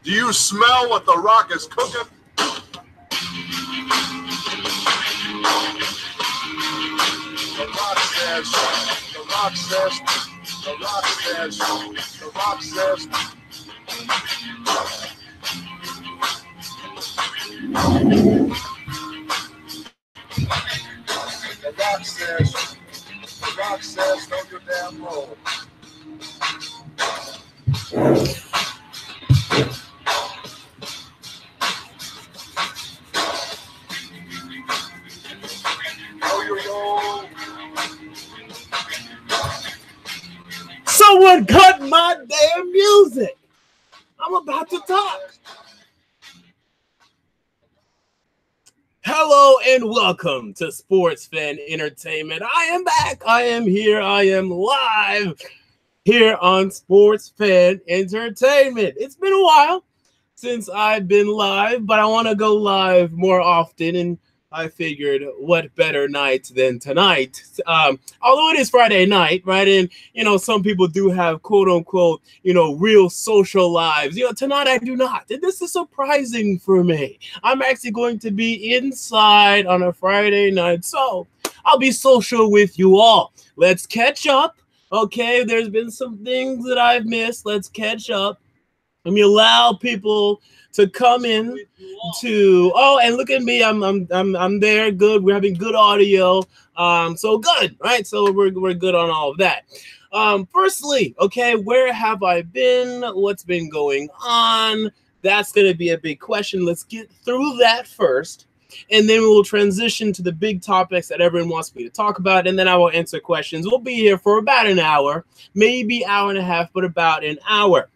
Do you smell what the Rock is cooking? The Rock says, the Rock says, the Rock says, the Rock says. The Rock says, don't you damn roll. Someone cut my damn music. I'm about to talk. Hello and welcome to Sports Fan Entertainment. I am back. I am here. I am live here on Sports Fan Entertainment. It's been a while since I've been live, but I want to go live more often, and I figured what better night than tonight. Although it is Friday night, right? And, some people do have quote unquote, real social lives. Tonight I do not. And this is surprising for me. I'm actually going to be inside on a Friday night. So I'll be social with you all. Let's catch up. Okay. There's been some things that I've missed. Let's catch up. Let me allow people to come in and look at me. I'm there. Good. We're having good audio. So good, right? So we're good on all of that. Firstly, okay, where have I been? What's been going on? That's going to be a big question. Let's get through that first, and then we will transition to the big topics that everyone wants me to talk about, and then I will answer questions. We'll be here for about an hour, maybe hour and a half, but about an hour.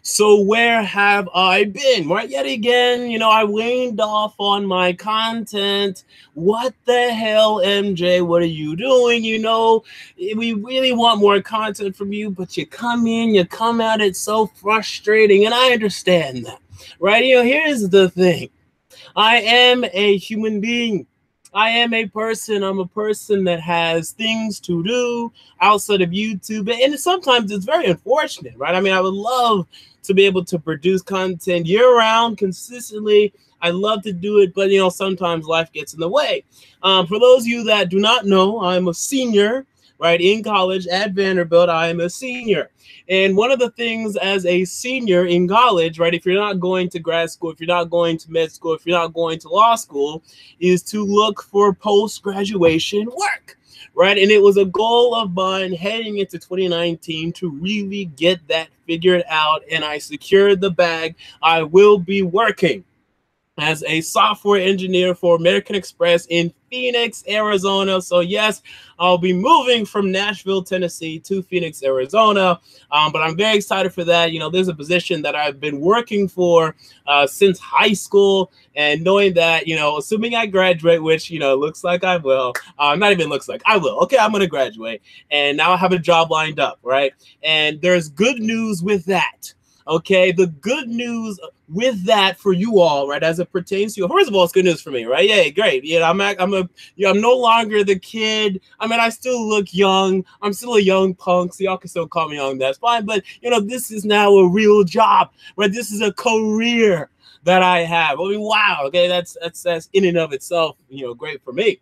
So where have I been? Right, yet again, I waned off on my content. What the hell, MJ? What are you doing? We really want more content from you, but you come at it so frustrating, and I understand that, right? Here's the thing. I am a human being. I am a person. I'm a person that has things to do outside of YouTube. And sometimes it's very unfortunate, right? I mean, I would love to be able to produce content year-round consistently. I love to do it, but, sometimes life gets in the way. For those of you that do not know, I'm a senior, right, in college at Vanderbilt. I am a senior. And one of the things as a senior in college, right, if you're not going to grad school, if you're not going to med school, if you're not going to law school, is to look for post-graduation work, right? And it was a goal of mine heading into 2019 to really get that figured out, and I secured the bag. I will be working as a software engineer for American Express in Phoenix, Arizona. So yes, I'll be moving from Nashville, Tennessee to Phoenix, Arizona. But I'm very excited for that. There's a position that I've been working for since high school, and knowing that, assuming I graduate, which, looks like I will, not even looks like I will. Okay, I'm going to graduate, and now I have a job lined up, right? And there's good news with that. Okay, the good news with that for you all, right, as it pertains to you. First of all, it's good news for me, right? Yeah, great. I'm no longer the kid. I mean, I still look young. I'm still a young punk, so y'all can still call me young. That's fine. But this is now a real job, right? This is a career that I have. I mean, wow. Okay, that's in and of itself, great for me.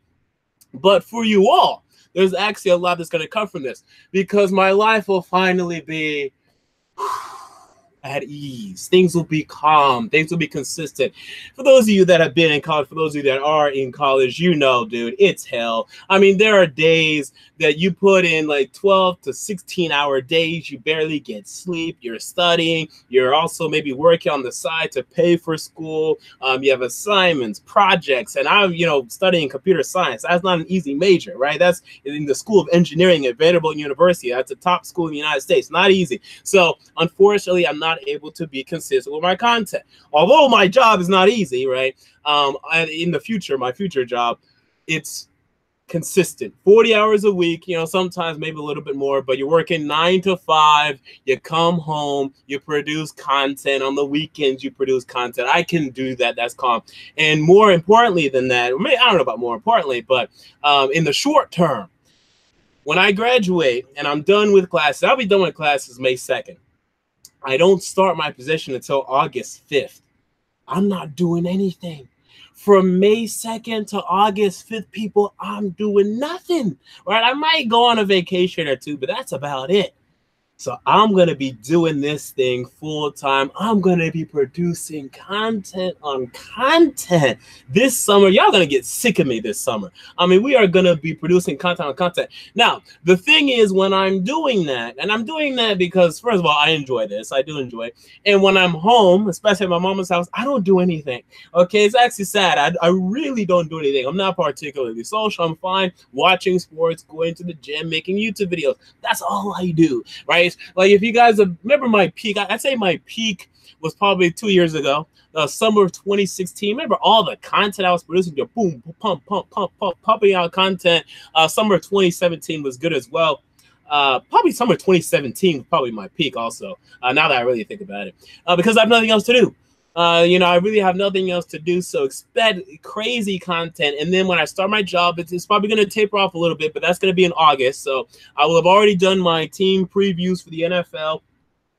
But for you all, there's actually a lot that's going to come from this, because my life will finally be at ease. Things will be calm. Things will be consistent. For those of you that have been in college, for those of you that are in college, dude, it's hell. I mean, there are days that you put in like 12 to 16-hour days. You barely get sleep. You're studying. You're also maybe working on the side to pay for school. You have assignments, projects, and I'm, studying computer science. That's not an easy major, right? That's in the School of Engineering at Vanderbilt University. That's a top school in the United States. Not easy. So unfortunately, I'm not able to be consistent with my content. Although my job is not easy, right? In the future, my future job, it's consistent. 40 hours a week, sometimes maybe a little bit more, but you're working 9 to 5, you come home, you produce content. On the weekends, you produce content. I can do that. That's calm. And more importantly than that, I don't know about more importantly, but in the short term, when I graduate and I'm done with classes, I'll be done with classes May 2nd. I don't start my position until August 5th. I'm not doing anything. From May 2nd to August 5th, people, I'm doing nothing. Right? I might go on a vacation or two, but that's about it. So I'm going to be doing this thing full time. I'm going to be producing content on content this summer. Y'all going to get sick of me this summer. I mean, we are going to be producing content on content. Now, the thing is, when I'm doing that, and I'm doing that because, first of all, I enjoy this. I do enjoy it. And when I'm home, especially at my mama's house, I don't do anything. Okay, it's actually sad. I really don't do anything. I'm not particularly social. I'm fine watching sports, going to the gym, making YouTube videos. That's all I do, right? Like, if you guys remember my peak, I'd say my peak was probably 2 years ago, summer of 2016. Remember all the content I was producing, boom, pumping out content. Summer of 2017 was good as well. Probably summer 2017 was probably my peak also, now that I really think about it, because I have nothing else to do. I really have nothing else to do, so expect crazy content. And then when I start my job, it's probably going to taper off a little bit, but that's going to be in August. So I will have already done my team previews for the NFL,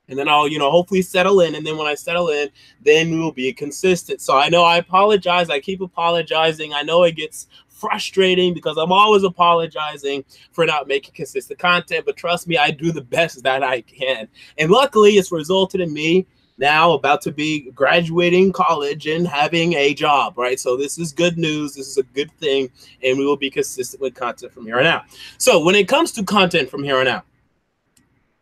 and then I'll, hopefully settle in. And then when I settle in, then we will be consistent. So I know I apologize. I keep apologizing. I know it gets frustrating because I'm always apologizing for not making consistent content, but trust me, I do the best that I can. And luckily, it's resulted in me now about to be graduating college and having a job, right? So this is good news. This is a good thing, and we will be consistent with content from here on out. So when it comes to content from here on out,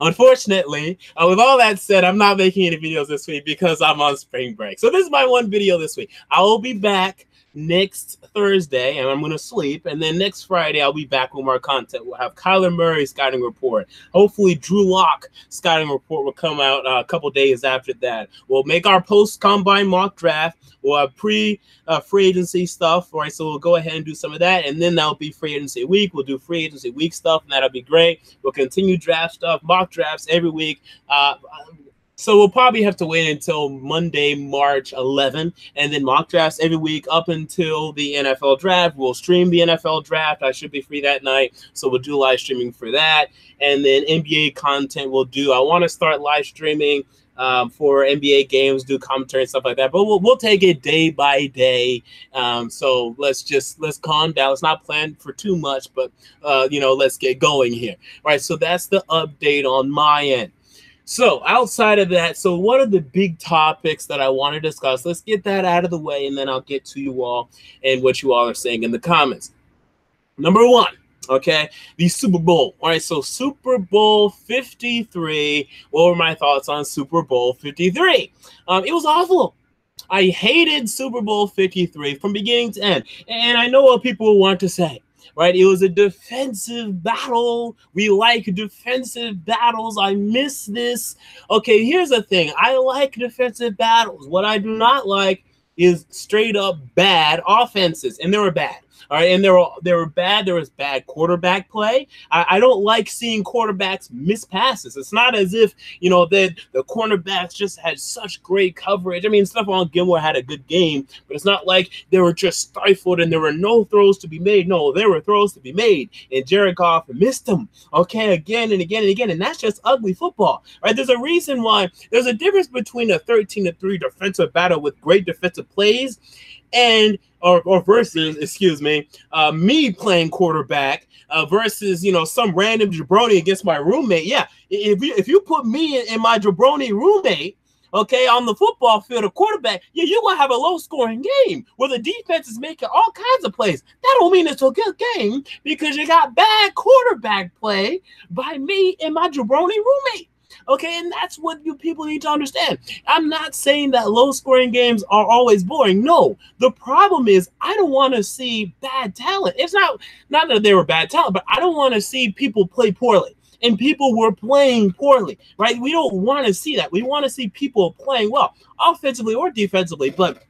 unfortunately, with all that said, I'm not making any videos this week because I'm on spring break. So this is my one video this week. I will be back next Thursday, and I'm going to sleep. And then next Friday, I'll be back with more content. We'll have Kyler Murray scouting report. Hopefully, Drew Lock scouting report will come out a couple days after that. We'll make our post-combine mock draft. We'll have free agency stuff. All right, so we'll go ahead and do some of that. And then that'll be free agency week. We'll do free agency week stuff, and that'll be great. We'll continue draft stuff, mock drafts every week. So we'll probably have to wait until Monday, March 11, and then mock drafts every week up until the NFL draft. We'll stream the NFL draft. I should be free that night, so we'll do live streaming for that. And then NBA content we'll do. I want to start live streaming for NBA games, do commentary and stuff like that. But we'll take it day by day. So let's calm down. Let's not plan for too much, but let's get going here. All right, so that's the update on my end. So outside of that, so what are the big topics that I want to discuss? Let's get that out of the way, and then I'll get to you all and what you all are saying in the comments. Number one, okay, the Super Bowl. All right, so Super Bowl 53. What were my thoughts on Super Bowl 53? It was awful. I hated Super Bowl 53 from beginning to end. And I know what people will want to say. Right, it was a defensive battle. We like defensive battles. I miss this. Okay, here's the thing. I like defensive battles. What I do not like is straight up bad offenses, and they were bad. All right, and they were bad. There was bad quarterback play. I don't like seeing quarterbacks miss passes. It's not as if, the cornerbacks just had such great coverage. I mean, Stephon Gilmore had a good game, but it's not like they were just stifled and there were no throws to be made. No, there were throws to be made, and Jared Goff missed them, okay, again and again and again, and that's just ugly football, right? There's a reason why. There's a difference between a 13-3 defensive battle with great defensive plays and or versus, excuse me, me playing quarterback versus, some random jabroni against my roommate. Yeah, if you put me and my jabroni roommate, okay, on the football field, a quarterback, you're going to have a low-scoring game where the defense is making all kinds of plays. That don't mean it's a good game because you got bad quarterback play by me and my jabroni roommate. Okay, and that's what you people need to understand. I'm not saying that low-scoring games are always boring. No, the problem is I don't want to see bad talent. It's not that they were bad talent, but I don't want to see people play poorly. And people were playing poorly, right? We don't want to see that. We want to see people playing well, offensively or defensively. But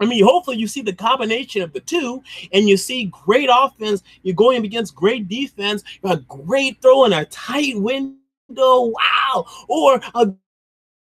I mean, hopefully you see the combination of the two, and you see great offense. You're going against great defense. You got great throw in a tight window. Wow. Or a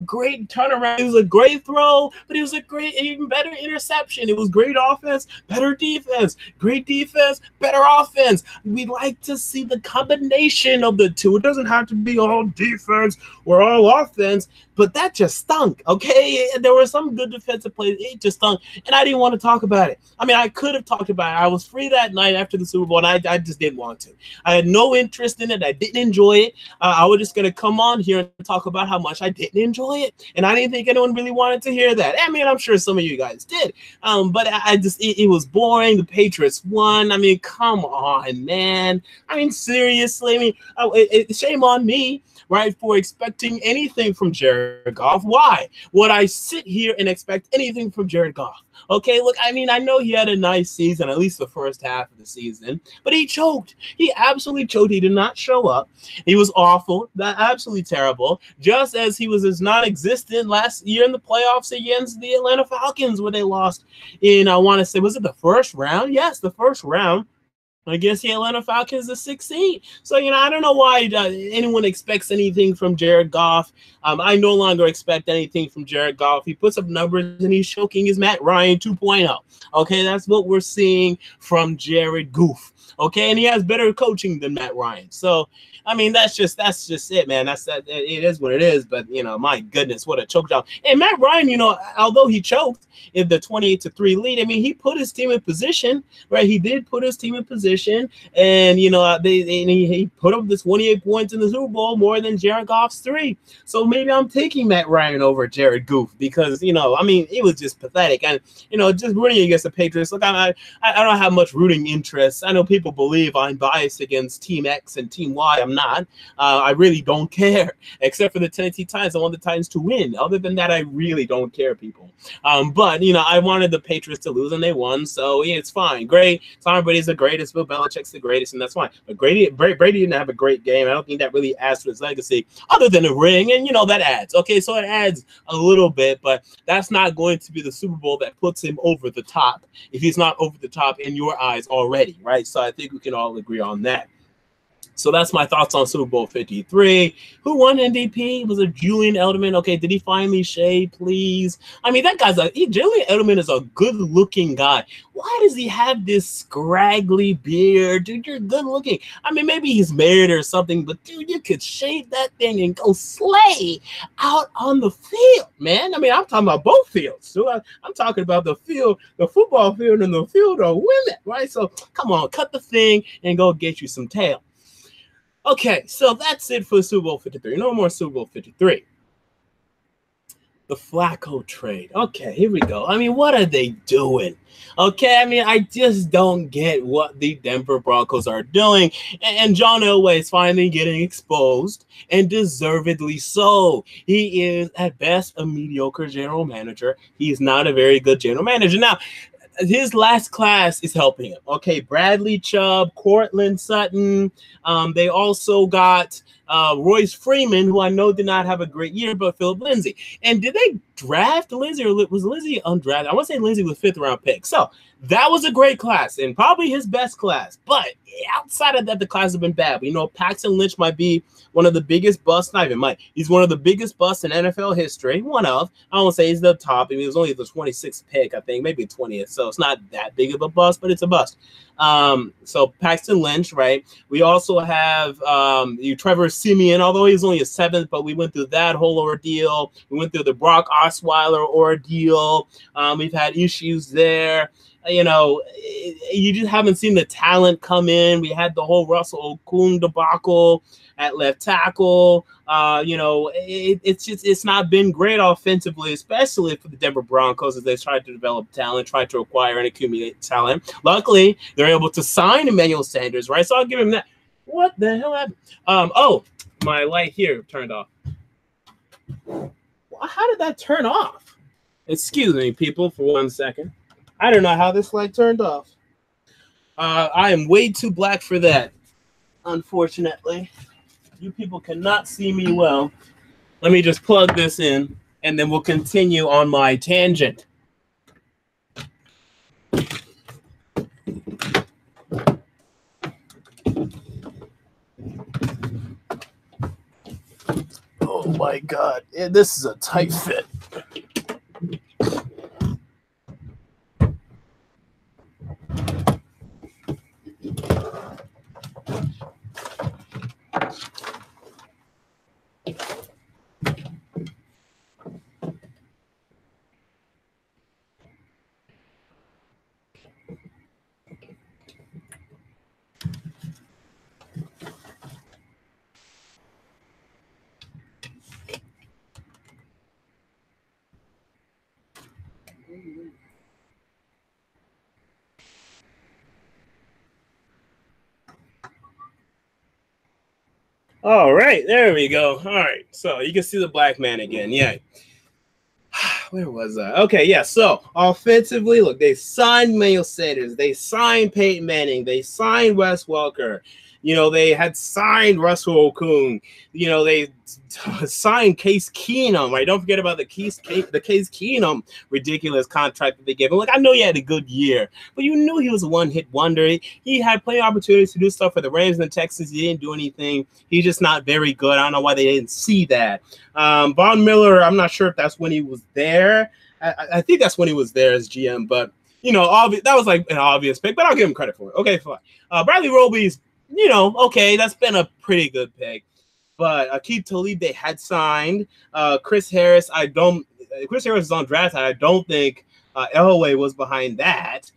great turnaround. It was a great throw, but it was a great, even better interception. It was great offense, better defense, great defense, better offense. We like to see the combination of the two. It doesn't have to be all defense or all offense, but that just stunk, okay? There were some good defensive plays. It just stunk, and I didn't want to talk about it. I mean, I could have talked about it. I was free that night after the Super Bowl, and I just didn't want to. I had no interest in it. I didn't enjoy it. I was just going to come on here and talk about how much I didn't enjoy it, and I didn't think anyone really wanted to hear that. I mean, I'm sure some of you guys did, but I just, it was boring. The Patriots won. I mean, come on, man. I mean, seriously. I mean, shame on me, right, for expecting anything from Jared Goff. Why would I sit here and expect anything from Jared Goff? Okay, look, I mean, I know he had a nice season, at least the first half of the season, but he choked. He absolutely choked. He did not show up. He was awful, absolutely terrible, just as he was as non-existent last year in the playoffs against the Atlanta Falcons, where they lost in, I want to say, was it the first round? Yes, the first round against the Atlanta Falcons, the 6th seed. So, I don't know why anyone expects anything from Jared Goff. I no longer expect anything from Jared Goff. He puts up numbers and he's choking his Matt Ryan 2.0. Okay, that's what we're seeing from Jared Goof. Okay, and he has better coaching than Matt Ryan. So, I mean, that's just it, man. That's that. It is what it is. But my goodness, what a choke job. And Matt Ryan, although he choked in the 28-3 lead, I mean, he put his team in position, right? He did put his team in position, and he put up this 28 points in the Super Bowl, more than Jared Goff's 3. So maybe I'm taking Matt Ryan over Jared Goof because I mean, it was just pathetic, and just rooting against the Patriots. Look, I don't have much rooting interest. I know people believe I'm biased against Team X and Team Y. I'm not. I really don't care, except for the Tennessee Titans. I want the Titans to win. Other than that, I really don't care, people. But I wanted the Patriots to lose, and they won. So yeah, it's fine. Great. Tom Brady's the greatest. Bill Belichick's the greatest, and that's fine. But Brady didn't have a great game. I don't think that really adds to his legacy, other than the ring, and that adds. Okay, so it adds a little bit, but that's not going to be the Super Bowl that puts him over the top if he's not over the top in your eyes already, right? So I think we can all agree on that. So that's my thoughts on Super Bowl 53. Who won MVP? Was it Julian Edelman? Okay, did he finally shave, please? I mean, that Julian Edelman is a good-looking guy. Why does he have this scraggly beard? Dude, you're good-looking. I mean, maybe he's married or something, but dude, you could shave that thing and go slay out on the field, man. I mean, I'm talking about both fields. So I'm talking about the field, the football field, and the field of women, right? So come on, cut the thing and go get you some tail. Okay, so that's it for Super Bowl 53. No more Super Bowl 53. The Flacco trade. Okay, here we go. I mean, what are they doing? Okay, I mean, I just don't get what the Denver Broncos are doing. And John Elway is finally getting exposed, and deservedly so. He is, at best, a mediocre general manager. He is not a very good general manager. Now, his last class is helping him. Okay, Bradley Chubb, Cortland Sutton. They also got Royce Freeman, who I know did not have a great year, but Philip Lindsay. And did they draft Lindsay, or was Lindsay undrafted? I want to say Lindsay was 5th-round pick. So that was a great class, and probably his best class. But outside of that, the class has been bad. Paxton Lynch might be one of the biggest busts. Not even might. He's one of the biggest busts in NFL history. One of. I won't say he's the top. I mean, he was only the 26th pick, I think, maybe 20th. So it's not that big of a bust, but it's a bust. So Paxton Lynch, right? We also have Trevor Siemian, although he's only a 7th, but we went through that whole ordeal. We went through the Brock Osweiler ordeal. We've had issues there. You just haven't seen the talent come in. We had the whole Russell Okung debacle at left tackle. It's not been great offensively, especially for the Denver Broncos as they tried to develop talent, tried to acquire and accumulate talent. Luckily, they're able to sign Emmanuel Sanders, right? So I'll give him that. What the hell happened? Oh, my light here turned off. How did that turn off? Excuse me, people, for 1 second. I don't know how this light turned off. I am way too black for that, unfortunately. You people cannot see me well. Let me just plug this in, and then we'll continue on my tangent. Oh. Oh my God, this is a tight fit. All right, there we go. All right, so you can see the black man again. Yeah. Where was I? Okay, yeah. So offensively, look, they signed Miles Sanders, they signed Peyton Manning, they signed Wes Welker. You know, they had signed Russell Okung. You know, they signed Case Keenum. Right? Don't forget about the Case Keenum ridiculous contract that they gave him. Like, I know he had a good year, but you knew he was a one-hit wonder. He had plenty of opportunities to do stuff for the Rams and the Texans. He didn't do anything. He's just not very good. I don't know why they didn't see that. Von Miller, I'm not sure if that's when he was there. I think that's when he was there as GM, but you know, that was like an obvious pick, but I'll give him credit for it. Okay, fine. Bradley Roby's, you know, okay, that's been a pretty good pick. But Aqib Talib they had signed. Chris Harris, Chris Harris is on draft. I don't think Elway was behind that.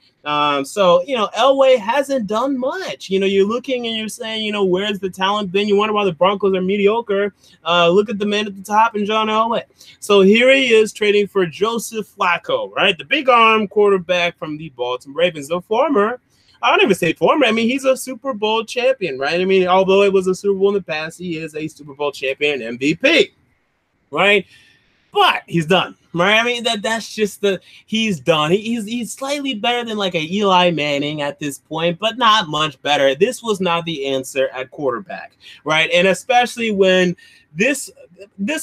So, you know, Elway hasn't done much. You know, you're looking and you're saying, you know, where's the talent been? You wonder why the Broncos are mediocre. Look at the man at the top and John Elway. So here he is trading for Joseph Flacco, right? The big arm quarterback from the Baltimore Ravens, the former. I don't even say former. I mean, he's a Super Bowl champion, right? I mean, although it was a Super Bowl in the past, he is a Super Bowl champion MVP, right? But he's done, right? I mean, that's just he's done. He's slightly better than like a Eli Manning at this point, but not much better. This was not the answer at quarterback, right? And especially when this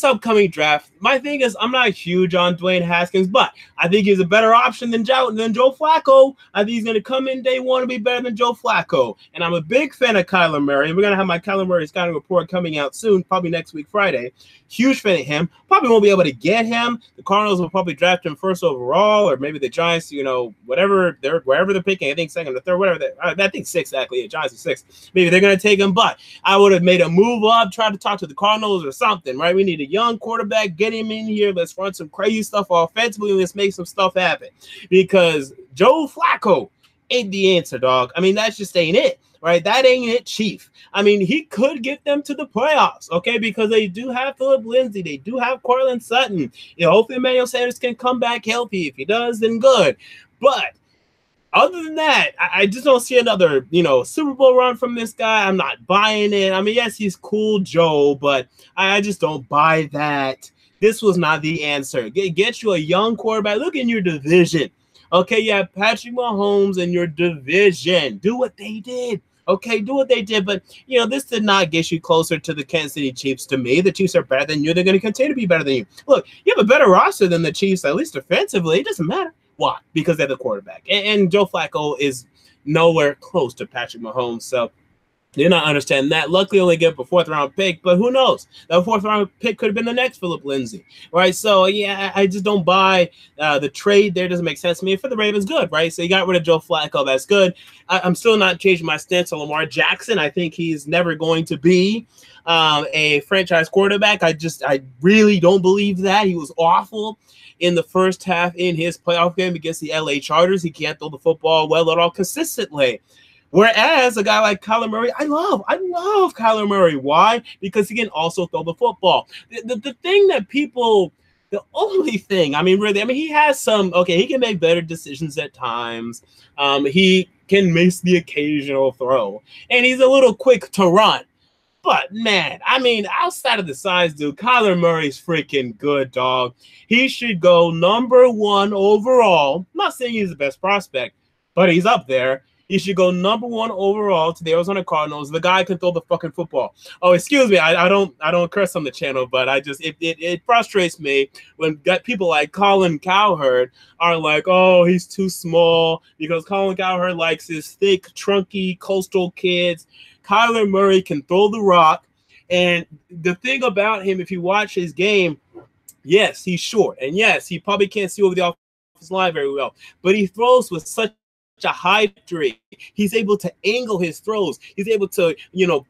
upcoming draft, my thing is I'm not huge on Dwayne Haskins, but I think he's a better option than Joe Flacco. I think he's going to come in day one and be better than Joe Flacco. And I'm a big fan of Kyler Murray. We're going to have my Kyler Murray scouting report coming out soon, probably next week, Friday. Huge fan of him. Probably won't be able to get him. The Cardinals will probably draft him first overall, or maybe the Giants, you know, wherever they're picking. I think second or third, whatever. I think six, actually. The Giants are six. Maybe they're going to take him, but I would have made a move up, try to talk to the Cardinals or something, right? We need a young quarterback. Get him in here. Let's run some crazy stuff offensively. Let's make some stuff happen, because Joe Flacco ain't the answer, dog. I mean, that just ain't it, right? That ain't it, Chief. I mean, he could get them to the playoffs, okay, because they do have Philip Lindsay. They do have Cortland Sutton. You know, hopefully Emmanuel Sanders can come back healthy. If he does, then good. But other than that, I just don't see another, you know, Super Bowl run from this guy. I'm not buying it. I mean, yes, he's cool, Joe, but I just don't buy that. This was not the answer. Get you a young quarterback. Look in your division. Okay, you have Patrick Mahomes in your division. Do what they did. Okay, do what they did. But, you know, this did not get you closer to the Kansas City Chiefs to me. The Chiefs are better than you. They're going to continue to be better than you. Look, you have a better roster than the Chiefs, at least offensively. It doesn't matter. Why? Because they're the quarterback. And Joe Flacco is nowhere close to Patrick Mahomes. So you're not understanding that. Luckily, only get a fourth-round pick, but who knows? That fourth-round pick could have been the next Philip Lindsay, right? So, yeah, I just don't buy the trade there. Doesn't make sense to me. For the Ravens, good, right? So you got rid of Joe Flacco. That's good. I'm still not changing my stance on Lamar Jackson. I think he's never going to be a franchise quarterback. I really don't believe that. He was awful in the first half in his playoff game against the LA Chargers. He can't throw the football well at all consistently. Whereas a guy like Kyler Murray, I love Kyler Murray. Why? Because he can also throw the football. The thing that people, the only thing, I mean, really, I mean, he has some, okay, he can make better decisions at times. He can miss the occasional throw, and he's a little quick to run. But, man, I mean, outside of the size, dude, Kyler Murray's freaking good, dog. He should go number one overall. I'm not saying he's the best prospect, but he's up there. He should go number one overall to the Arizona Cardinals. The guy can throw the fucking football. Oh, excuse me. I don't curse on the channel, but it frustrates me when people like Colin Cowherd are like, oh, he's too small, because Colin Cowherd likes his thick, trunky, coastal kids. Kyler Murray can throw the rock. And the thing about him, if you watch his game, yes, he's short, and yes, he probably can't see over the offensive line very well, but he throws with such a high trajectory. He's able to angle his throws. He's able to,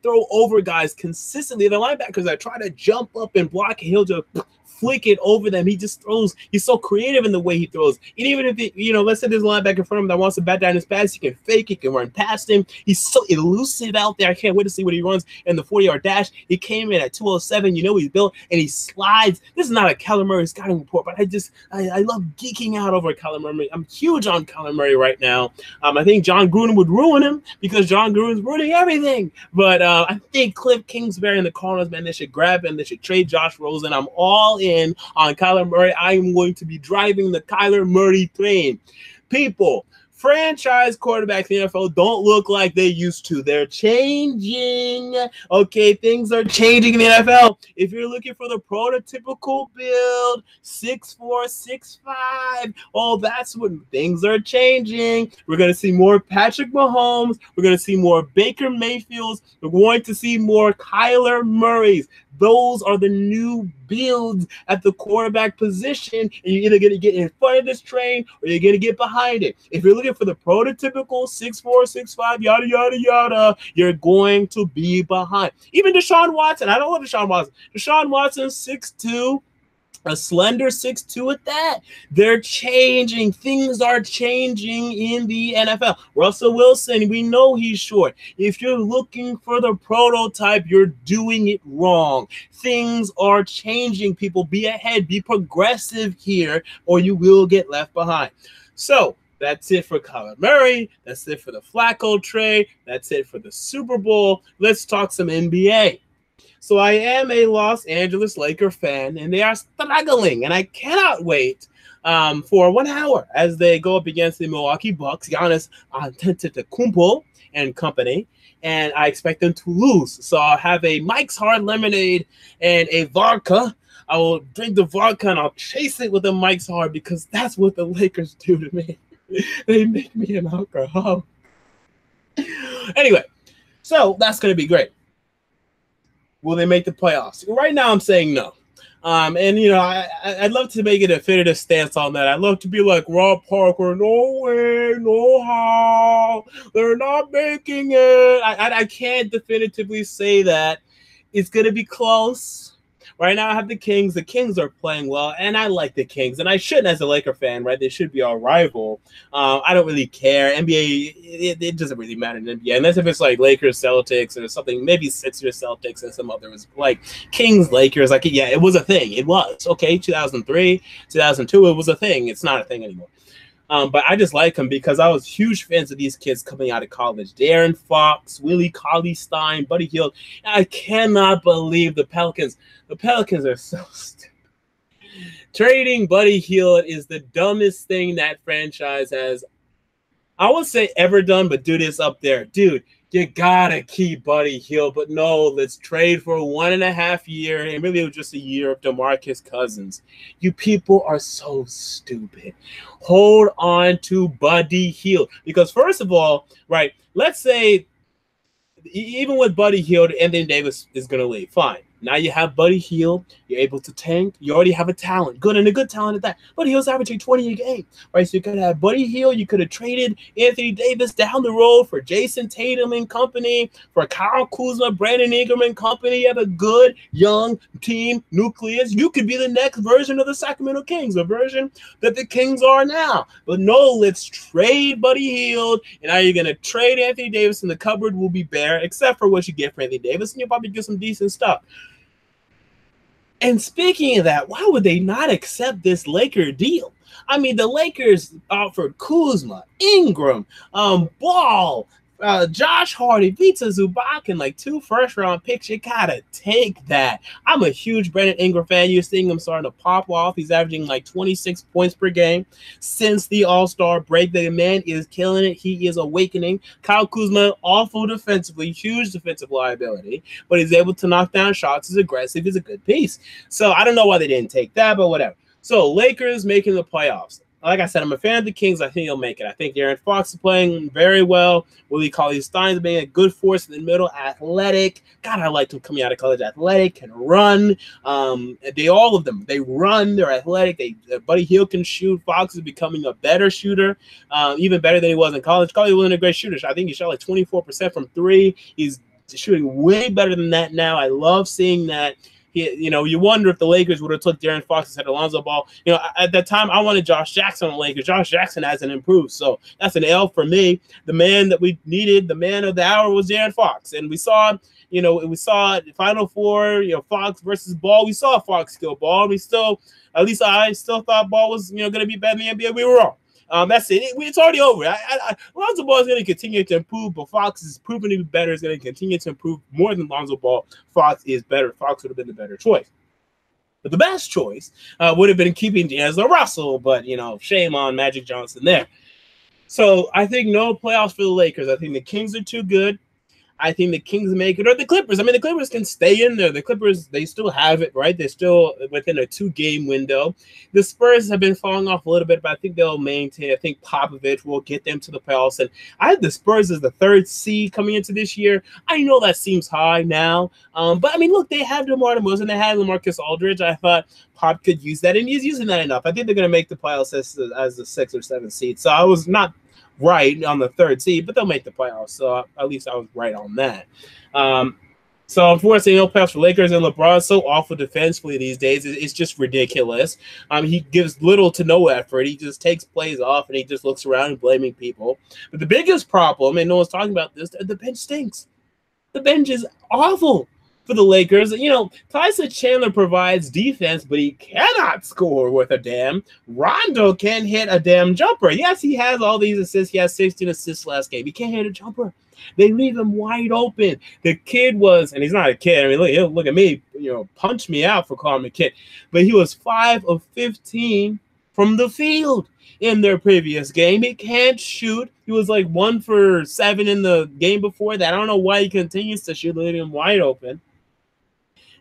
throw over guys consistently. The linebackers that try to jump up and block, he'll just flick it over them. He just throws. He's so creative in the way he throws. And even if let's say there's a linebacker in front of him that wants to bat down his pass, he can fake. He can run past him. He's so elusive out there. I can't wait to see what he runs in the 40-yard dash. He came in at 207. He's built, and he slides. This is not a Kyler Murray scouting report, but I love geeking out over Kyler Murray. I'm huge on Kyler Murray right now. I think John Gruden would ruin him because John Gruden's ruining everything. But I think Cliff Kingsbury and the Cardinals, man, they should grab him. They should trade Josh Rosen. I'm all in on Kyler Murray. I am going to be driving the Kyler Murray train. People, franchise quarterbacks in the NFL don't look like they used to. They're changing. Okay, things are changing in the NFL. If you're looking for the prototypical build, 6'4", 6'5", that's when things are changing. We're going to see more Patrick Mahomes. We're going to see more Baker Mayfields. We're going to see more Kyler Murrays. Those are the new builds at the quarterback position, and you're either going to get in front of this train or you're going to get behind it. If you're looking for the prototypical 6'4", 6'5", yada, yada, yada, you're going to be behind. Even Deshaun Watson. I don't love Deshaun Watson. Deshaun Watson, 6'2", a slender 6'2" at that. They're changing. Things are changing in the NFL. Russell Wilson, we know he's short. If you're looking for the prototype, you're doing it wrong. Things are changing, people. Be ahead. Be progressive here, or you will get left behind. So that's it for Kyler Murray. That's it for the Flacco trade. That's it for the Super Bowl. Let's talk some NBA. So I am a Los Angeles Laker fan, and they are struggling, and I cannot wait for 1 hour as they go up against the Milwaukee Bucks, Giannis Antetokounmpo and company, and I expect them to lose. So I'll have a Mike's Hard Lemonade and a vodka. I will drink the vodka, and I'll chase it with a Mike's Hard because that's what the Lakers do to me. They make me an alcoholic. Anyway, so that's going to be great. Will they make the playoffs? Right now, I'm saying no. I'd love to make a definitive stance on that. I'd love to be like Rob Parker. No way, no how. They're not making it. I can't definitively say that. It's going to be close. Right now, I have the Kings. The Kings are playing well, and I like the Kings. And I shouldn't as a Laker fan, right? They should be our rival. I don't really care. NBA, it doesn't really matter in NBA. Unless if it's like Lakers, Celtics, or something, maybe Sixers, Celtics, and some others. Like Kings, Lakers, it was a thing. It was. Okay, 2003, 2002, it was a thing. It's not a thing anymore. But I just like them because I was huge fans of these kids coming out of college. Darren Fox, Willie Cauley-Stein, Buddy Hield. I cannot believe the Pelicans. The Pelicans are so stupid. Trading Buddy Hield is the dumbest thing that franchise has, I won't say ever done, but dude, it's up there. Dude, you gotta keep Buddy Hield, but no, let's trade for 1.5 years, and really it was just a year of DeMarcus Cousins. You people are so stupid. Hold on to Buddy Hield, because first of all, right, let's say even with Buddy Hield, Anthony Davis is gonna leave. Fine. Now you have Buddy Hield. You're able to tank. You already have a talent. Good, and a good talent at that. Buddy Hield's averaging 20 a game. Right? So you could have Buddy Hield. You could have traded Anthony Davis down the road for Jason Tatum and company, for Kyle Kuzma, Brandon Ingram and company. You have a good, young team nucleus. You could be the next version of the Sacramento Kings, a version that the Kings are now. But no, let's trade Buddy Hield. And now you're going to trade Anthony Davis, and the cupboard will be bare, except for what you get for Anthony Davis, and you'll probably get some decent stuff. And speaking of that, why would they not accept this Laker deal? I mean, the Lakers offered Kuzma, Ingram, Ball, Josh Hardy, Vita Zubac, and like 2 first-round picks. You gotta take that. I'm a huge Brandon Ingram fan. You're seeing him starting to pop off. He's averaging like 26 points per game since the All-Star break. The man is killing it. He is awakening. Kyle Kuzma, awful defensively, huge defensive liability, but he's able to knock down shots. He's aggressive. He's a good piece. So I don't know why they didn't take that, but whatever. So Lakers making the playoffs. like I said, I'm a fan of the Kings. I think he'll make it. I think Aaron Fox is playing very well. Willie Cauley-Stein's being a good force in the middle, athletic. God, I liked him coming out of college. Athletic, can run. All of them, they run. They're athletic. Buddy Hield can shoot. Fox is becoming a better shooter, even better than he was in college. Cauley wasn't a great shooter. I think he shot like 24% from three. He's shooting way better than that now. I love seeing that. You wonder if the Lakers would have took De'Aaron Fox instead of Lonzo Ball. At that time, I wanted Josh Jackson on the Lakers. Josh Jackson hasn't improved, so that's an L for me. The man that we needed, the man of the hour, was De'Aaron Fox, and we saw Final Four, Fox versus Ball. We saw Fox kill Ball. At least I still thought Ball was, going to be better in the NBA. We were wrong. That's it. It's already over. Lonzo Ball is going to continue to improve, but Fox is proven to be better. Is going to continue to improve more than Lonzo Ball. Fox is better. Fox would have been the better choice. But the best choice would have been keeping D'Angelo Russell, but, shame on Magic Johnson there. So I think no playoffs for the Lakers. I think the Kings are too good. I think the Kings make it, or the Clippers. I mean, the Clippers can stay in there. The Clippers, they still have it, right? They're still within a 2-game window. The Spurs have been falling off a little bit, but I think they'll maintain. I think Popovich will get them to the playoffs. And I have the Spurs as the 3rd seed coming into this year. I know that seems high now. But, I mean, look, they have DeMar DeRozan. They had LaMarcus Aldridge. I thought Pop could use that, and he's using that enough. I think they're going to make the playoffs as the 6th or 7th seed. So I was not right on the 3rd seed, but they'll make the playoffs. So at least I was right on that. So unfortunately, no playoffs for Lakers, and LeBron's so awful defensively these days. It's just ridiculous. He gives little to no effort. He just takes plays off, and he just looks around and blaming people. But the biggest problem, and no one's talking about this, the bench stinks. The bench is awful for the Lakers. Tyson Chandler provides defense, but he cannot score worth a damn. Rondo can't hit a damn jumper. Yes, he has all these assists. He has 16 assists last game. He can't hit a jumper. They leave him wide open. The kid was, and he's not a kid. I mean, look at me, punch me out for calling him a kid. But he was 5 of 15 from the field in their previous game. He can't shoot. He was like 1 for 7 in the game before that. I don't know why he continues to shoot, leaving him wide open.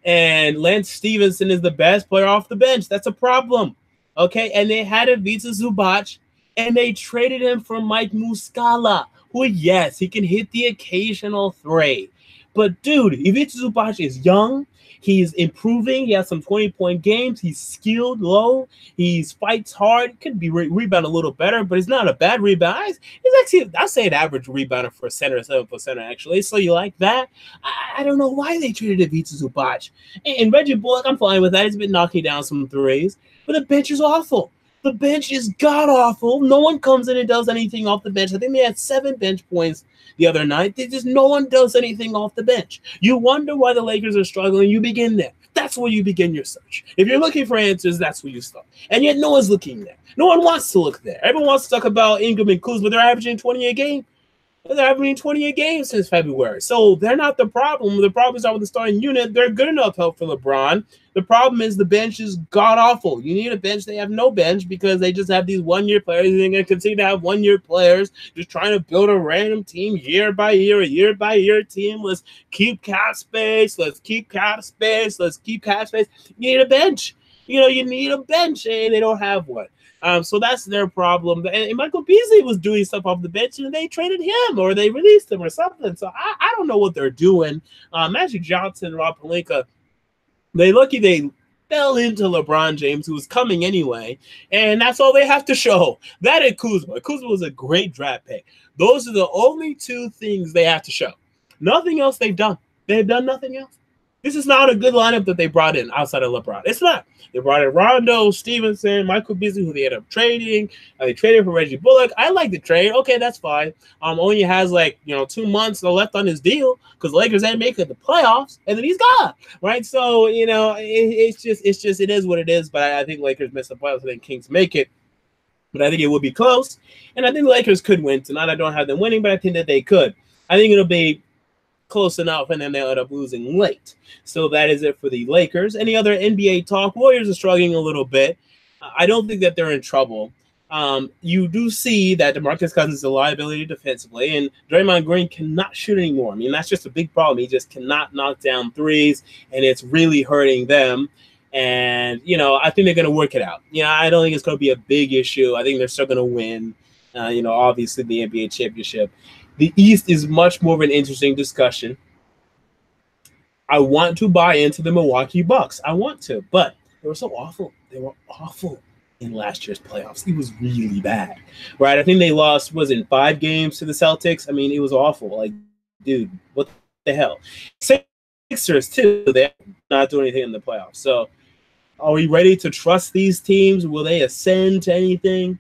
And Lance Stevenson is the best player off the bench. That's a problem. Okay, and they had Ivica Zubac, and they traded him for Mike Muscala, who, yes, he can hit the occasional 3. But, dude, Ivica Zubac is young. He's improving. He has some 20-point games. He's skilled low. He fights hard. Could be rebound a little better, but he's not a bad rebounder. He's actually, I'd say, an average rebounder for a center, 7-foot center, actually. So you like that? I don't know why they traded Ivica Zubac. And Reggie Bullock, I'm fine with that. He's been knocking down some threes. But the bench is awful. The bench is god-awful. No one comes in and does anything off the bench. I think they had 7 bench points the other night. No one does anything off the bench. You wonder why the Lakers are struggling. You begin there. That's where you begin your search. If you're looking for answers, that's where you start. And yet no one's looking there. No one wants to look there. Everyone wants to talk about Ingram and Kuzma. They're averaging 20 a game. They're averaging 20 a game since February. So they're not the problem. The problem is not with the starting unit. They're good enough help for LeBron. The problem is the bench is god-awful. You need a bench. They have no bench because they just have these one-year players. They're going to continue to have one-year players just trying to build a random team year by year, a year-by-year team. Let's keep cap space. Let's keep cap space. Let's keep cap space. You need a bench. You need a bench, and they don't have one. So that's their problem. And Michael Beasley was doing stuff off the bench, and they traded him or they released him or something. So I don't know what they're doing. Magic Johnson, Rob Pelinka, they fell into LeBron James, who was coming anyway, and that's all they have to show. That and Kuzma. Kuzma was a great draft pick. Those are the only 2 things they have to show. Nothing else they've done. They've done nothing else. This is not a good lineup that they brought in outside of LeBron. It's not. They brought in Rondo, Stevenson, Michael Beasley, who they ended up trading. They traded for Reggie Bullock. I like the trade. Okay, that's fine. Only has 2 months left on his deal because the Lakers ain't making the playoffs, and then he's gone. Right? So it is what it is. But I think Lakers miss the playoffs. I think Kings make it. But I think it will be close, and I think the Lakers could win tonight. I don't have them winning, but I think that they could. I think it'll be close enough, and then they'll end up losing late. So that is it for the Lakers. Any other NBA talk? Warriors are struggling a little bit. I don't think that they're in trouble. You do see that DeMarcus Cousins is a liability defensively, and Draymond Green cannot shoot anymore. I mean, that's just a big problem. He just cannot knock down threes, and it's really hurting them. And, I think they're going to work it out. I don't think it's going to be a big issue. I think they're still going to win, obviously the NBA championship. The East is much more of an interesting discussion. I want to buy into the Milwaukee Bucks. I want to, but they were so awful. They were awful in last year's playoffs. It was really bad, right? I think they lost, was it 5 games to the Celtics? I mean, it was awful. Like, dude, what the hell? Sixers, too, they're not doing anything in the playoffs. So are we ready to trust these teams? Will they ascend to anything?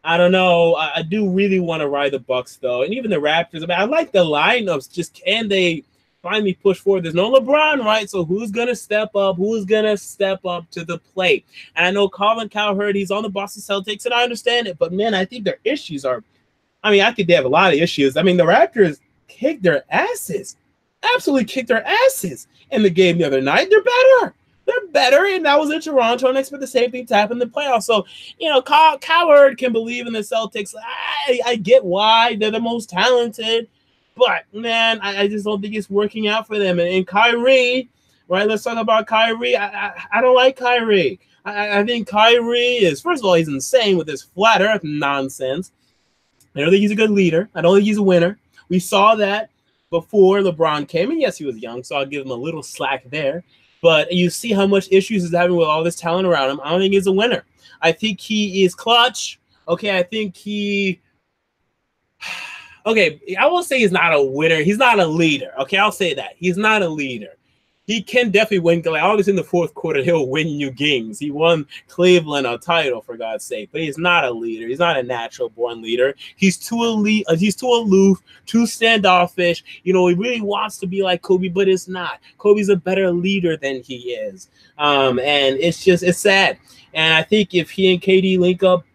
I don't know. I do really want to ride the Bucks, though. And even the Raptors. I mean, I like the lineups. Just can they finally push forward? There's no LeBron, right? So who's going to step up? Who's going to step up to the plate? And I know Colin Cowherd, he's on the Boston Celtics, and I understand it. But, man, I think their issues are – I think they have a lot of issues. I mean, the Raptors kicked their asses. Absolutely kicked their asses in the game the other night. They're better. They're better, and that was in Toronto, and I expect the same thing to happen in the playoffs. So, Cowherd can believe in the Celtics. I get why they're the most talented, but, man, I just don't think it's working out for them. And Kyrie, right, let's talk about Kyrie. I don't like Kyrie. I think Kyrie is, first of all, he's insane with this flat earth nonsense. I don't think he's a good leader. I don't think he's a winner. We saw that before LeBron came, and yes, he was young, so I'll give him a little slack there. But you see how much issues he's having with all this talent around him. I don't think he's a winner. I think he is clutch. Okay, I think he – okay, I won't say he's not a winner. He's not a leader. Okay, I'll say that. He's not a leader. He can definitely win. Like, obviously, in the fourth quarter, he'll win you games. He won Cleveland a title, for God's sake. But he's not a leader. He's not a natural-born leader. He's too elite. He's too aloof, too standoffish. He really wants to be like Kobe, but it's not. Kobe's a better leader than he is. And it's sad. And I think if he and KD link up,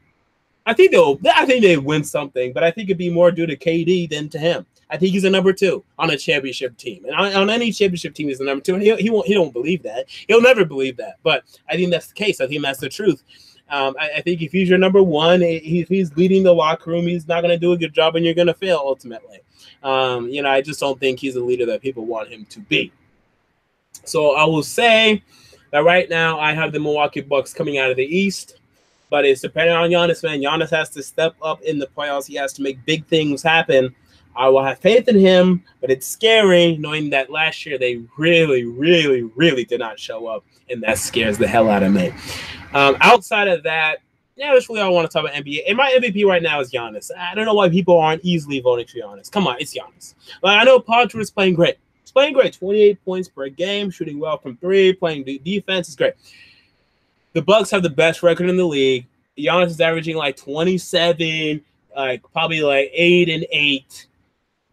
I think they win something. But I think it'd be more due to KD than to him. I think he's a number 2 on a championship team, and on any championship team, he's a number 2. And he don't believe that. He'll never believe that. But I think that's the case. I think that's the truth. I think if he's your number 1, if he's leading the locker room, he's not going to do a good job, and you're going to fail ultimately. I just don't think he's a leader that people want him to be. So I will say that right now I have the Milwaukee Bucks coming out of the East, but it's depending on Giannis, man. Giannis has to step up in the playoffs. He has to make big things happen. I will have faith in him, but it's scary knowing that last year they really, really, really did not show up, and that scares the hell out of me. Outside of that, that's really all I want to talk about NBA. And my MVP right now is Giannis. I don't know why people aren't easily voting for Giannis. Come on, it's Giannis. I know Paul George is playing great. He's playing great, 28 points per game, shooting well from 3, playing defense is great. The Bucks have the best record in the league. Giannis is averaging like 27, probably like 8 and 8.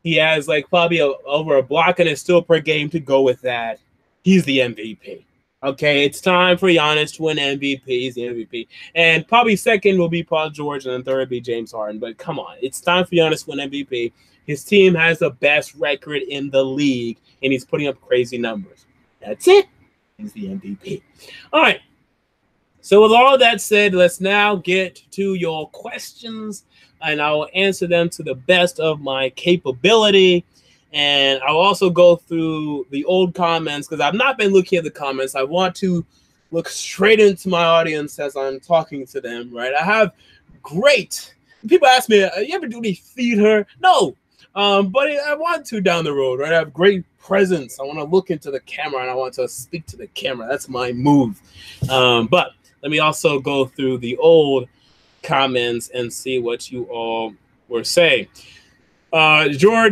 He has probably over a block and a steal per game to go with that. He's the MVP. Okay, it's time for Giannis to win MVP. He's the MVP. And probably second will be Paul George, and then third will be James Harden. But come on, it's time for Giannis to win MVP. His team has the best record in the league, and he's putting up crazy numbers. That's it. He's the MVP. All right. So with all that said, let's now get to your questions, and I will answer them to the best of my capability. And I'll also go through the old comments because I've not been looking at the comments. I want to look straight into my audience as I'm talking to them, right? I have great – people ask me, you ever do any theater? No, but I want to down the road, right? I have great presence. I want to look into the camera, and I want to speak to the camera. That's my move. But let me also go through the old comments and see what you all were saying. Jorge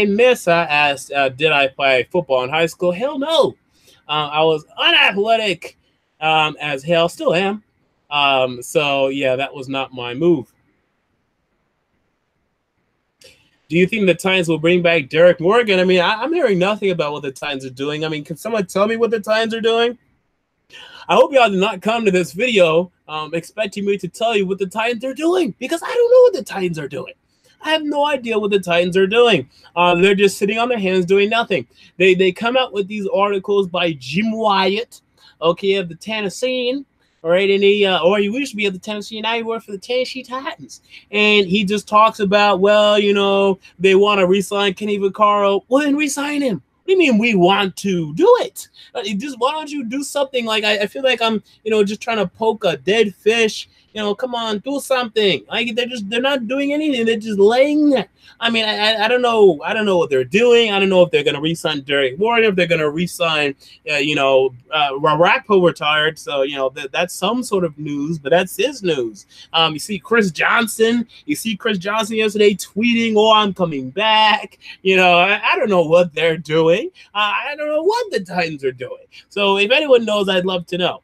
Mesa asked, did I play football in high school? Hell no. I was unathletic as hell, still am. So, yeah, that was not my move. Do you think the Titans will bring back Derek Morgan? I mean, I'm hearing nothing about what the Titans are doing. I mean, can someone tell me what the Titans are doing? I hope y'all did not come to this video expecting me to tell you what the Titans are doing, because I don't know what the Titans are doing. I have no idea what the Titans are doing. They're just sitting on their hands doing nothing. They come out with these articles by Jim Wyatt, okay, of the Tennessee, all right, and he used to be at the Tennessee, now he works for the Tennessee Titans, and he just talks about, well, you know, they want to re-sign Kenny Vaccaro. Well, then re-sign him. do you mean we want to do it? Just why don't you do something? Like I feel like I'm, just trying to poke a dead fish. Come on, do something. Like they're not doing anything. They're just laying there. I mean, I don't know. I don't know what they're doing. I don't know if they're gonna re-sign Derek Warren, if they're gonna re-sign, Rappo retired. So that's some sort of news, but that's his news. You see Chris Johnson yesterday tweeting, "Oh, I'm coming back." I don't know what they're doing. I don't know what the Titans are doing. So if anyone knows, I'd love to know.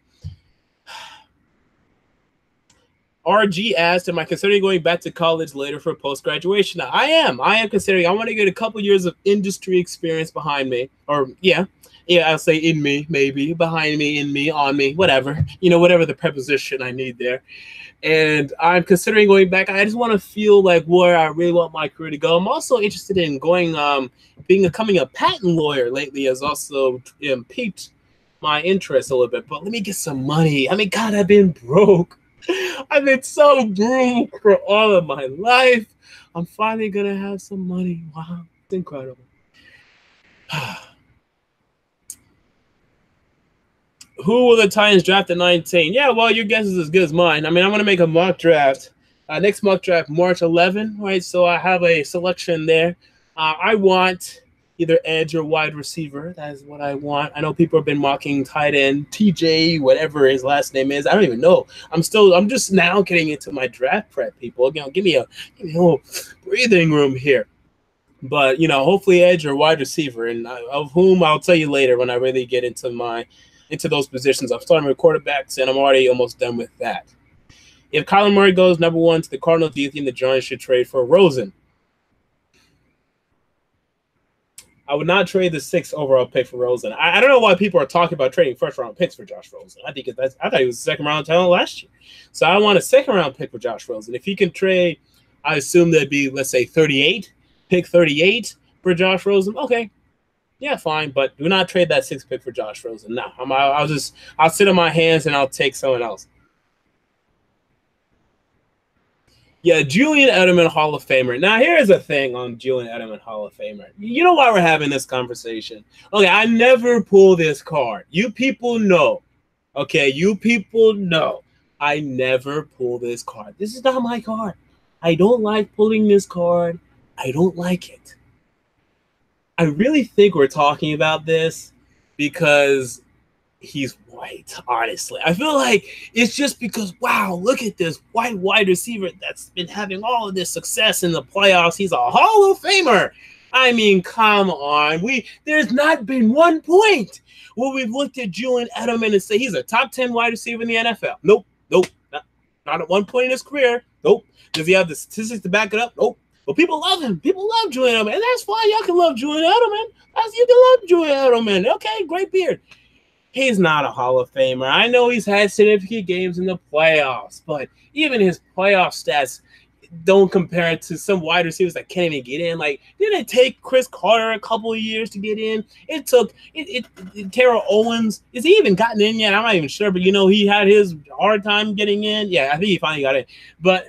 RG asked, am I considering going back to college later for post-graduation? I am considering. I want to get a couple years of industry experience behind me. Or, yeah, I'll say in me, maybe, behind me, in me, on me, whatever. Whatever the preposition I need there. And I'm considering going back. I just want to feel like where I really want my career to go. I'm also interested in going, becoming a patent lawyer lately has also piqued my interest a little bit. But let me get some money. I mean, God, I've been broke. I've been so broke for all of my life. I'm finally going to have some money. Wow, it's incredible. Who will the Titans draft at 19? Yeah, well, your guess is as good as mine. I mean, I'm going to make a mock draft. Next mock draft, March 11, right? So I have a selection there. I want either edge or wide receiver. That is what I want. I know people have been mocking tight end, TJ, whatever his last name is. I don't even know. I'm just now getting into my draft prep, people. Give me a little breathing room here. But, hopefully edge or wide receiver, and of whom I'll tell you later when I really get into those positions. I'm starting with quarterbacks, and I'm already almost done with that. If Kyler Murray goes number 1 to the Cardinals, do you think the Giants should trade for Rosen? I would not trade the 6th overall pick for Rosen. I don't know why people are talking about trading first-round picks for Josh Rosen. I thought he was a second-round talent last year. So I want a second-round pick for Josh Rosen. If he can trade, I assume that'd be, let's say, 38, pick 38 for Josh Rosen. Okay. Yeah, fine, but do not trade that 6th pick for Josh Rosen. No, I'll sit on my hands and I'll take someone else. Yeah, Julian Edelman, Hall of Famer. Now, here's a thing on Julian Edelman, Hall of Famer. You know why we're having this conversation? Okay, I never pull this card. You people know. Okay, you people know. I never pull this card. This is not my card. I don't like pulling this card. I don't like it. I really think we're talking about this because he's white, honestly. I feel like it's just because, wow, look at this white wide receiver that's been having all of this success in the playoffs. He's a Hall of Famer. I mean, come on. There's not been one point where we've looked at Julian Edelman and say he's a top 10 wide receiver in the NFL. Nope. Not at one point in his career. Nope. Does he have the statistics to back it up? Nope. But people love him. People love Julian Edelman. And that's fine. Y'all can love Julian Edelman. You can love Julian Edelman. Okay, great beard. He's not a Hall of Famer. I know he's had significant games in the playoffs, but even his playoff stats don't compare it to some wide receivers that can't even get in. Like, didn't it take Chris Carter a couple of years to get in? It took Terrell Owens. Is he even gotten in yet? I'm not even sure, but he had his hard time getting in. Yeah, I think he finally got in. But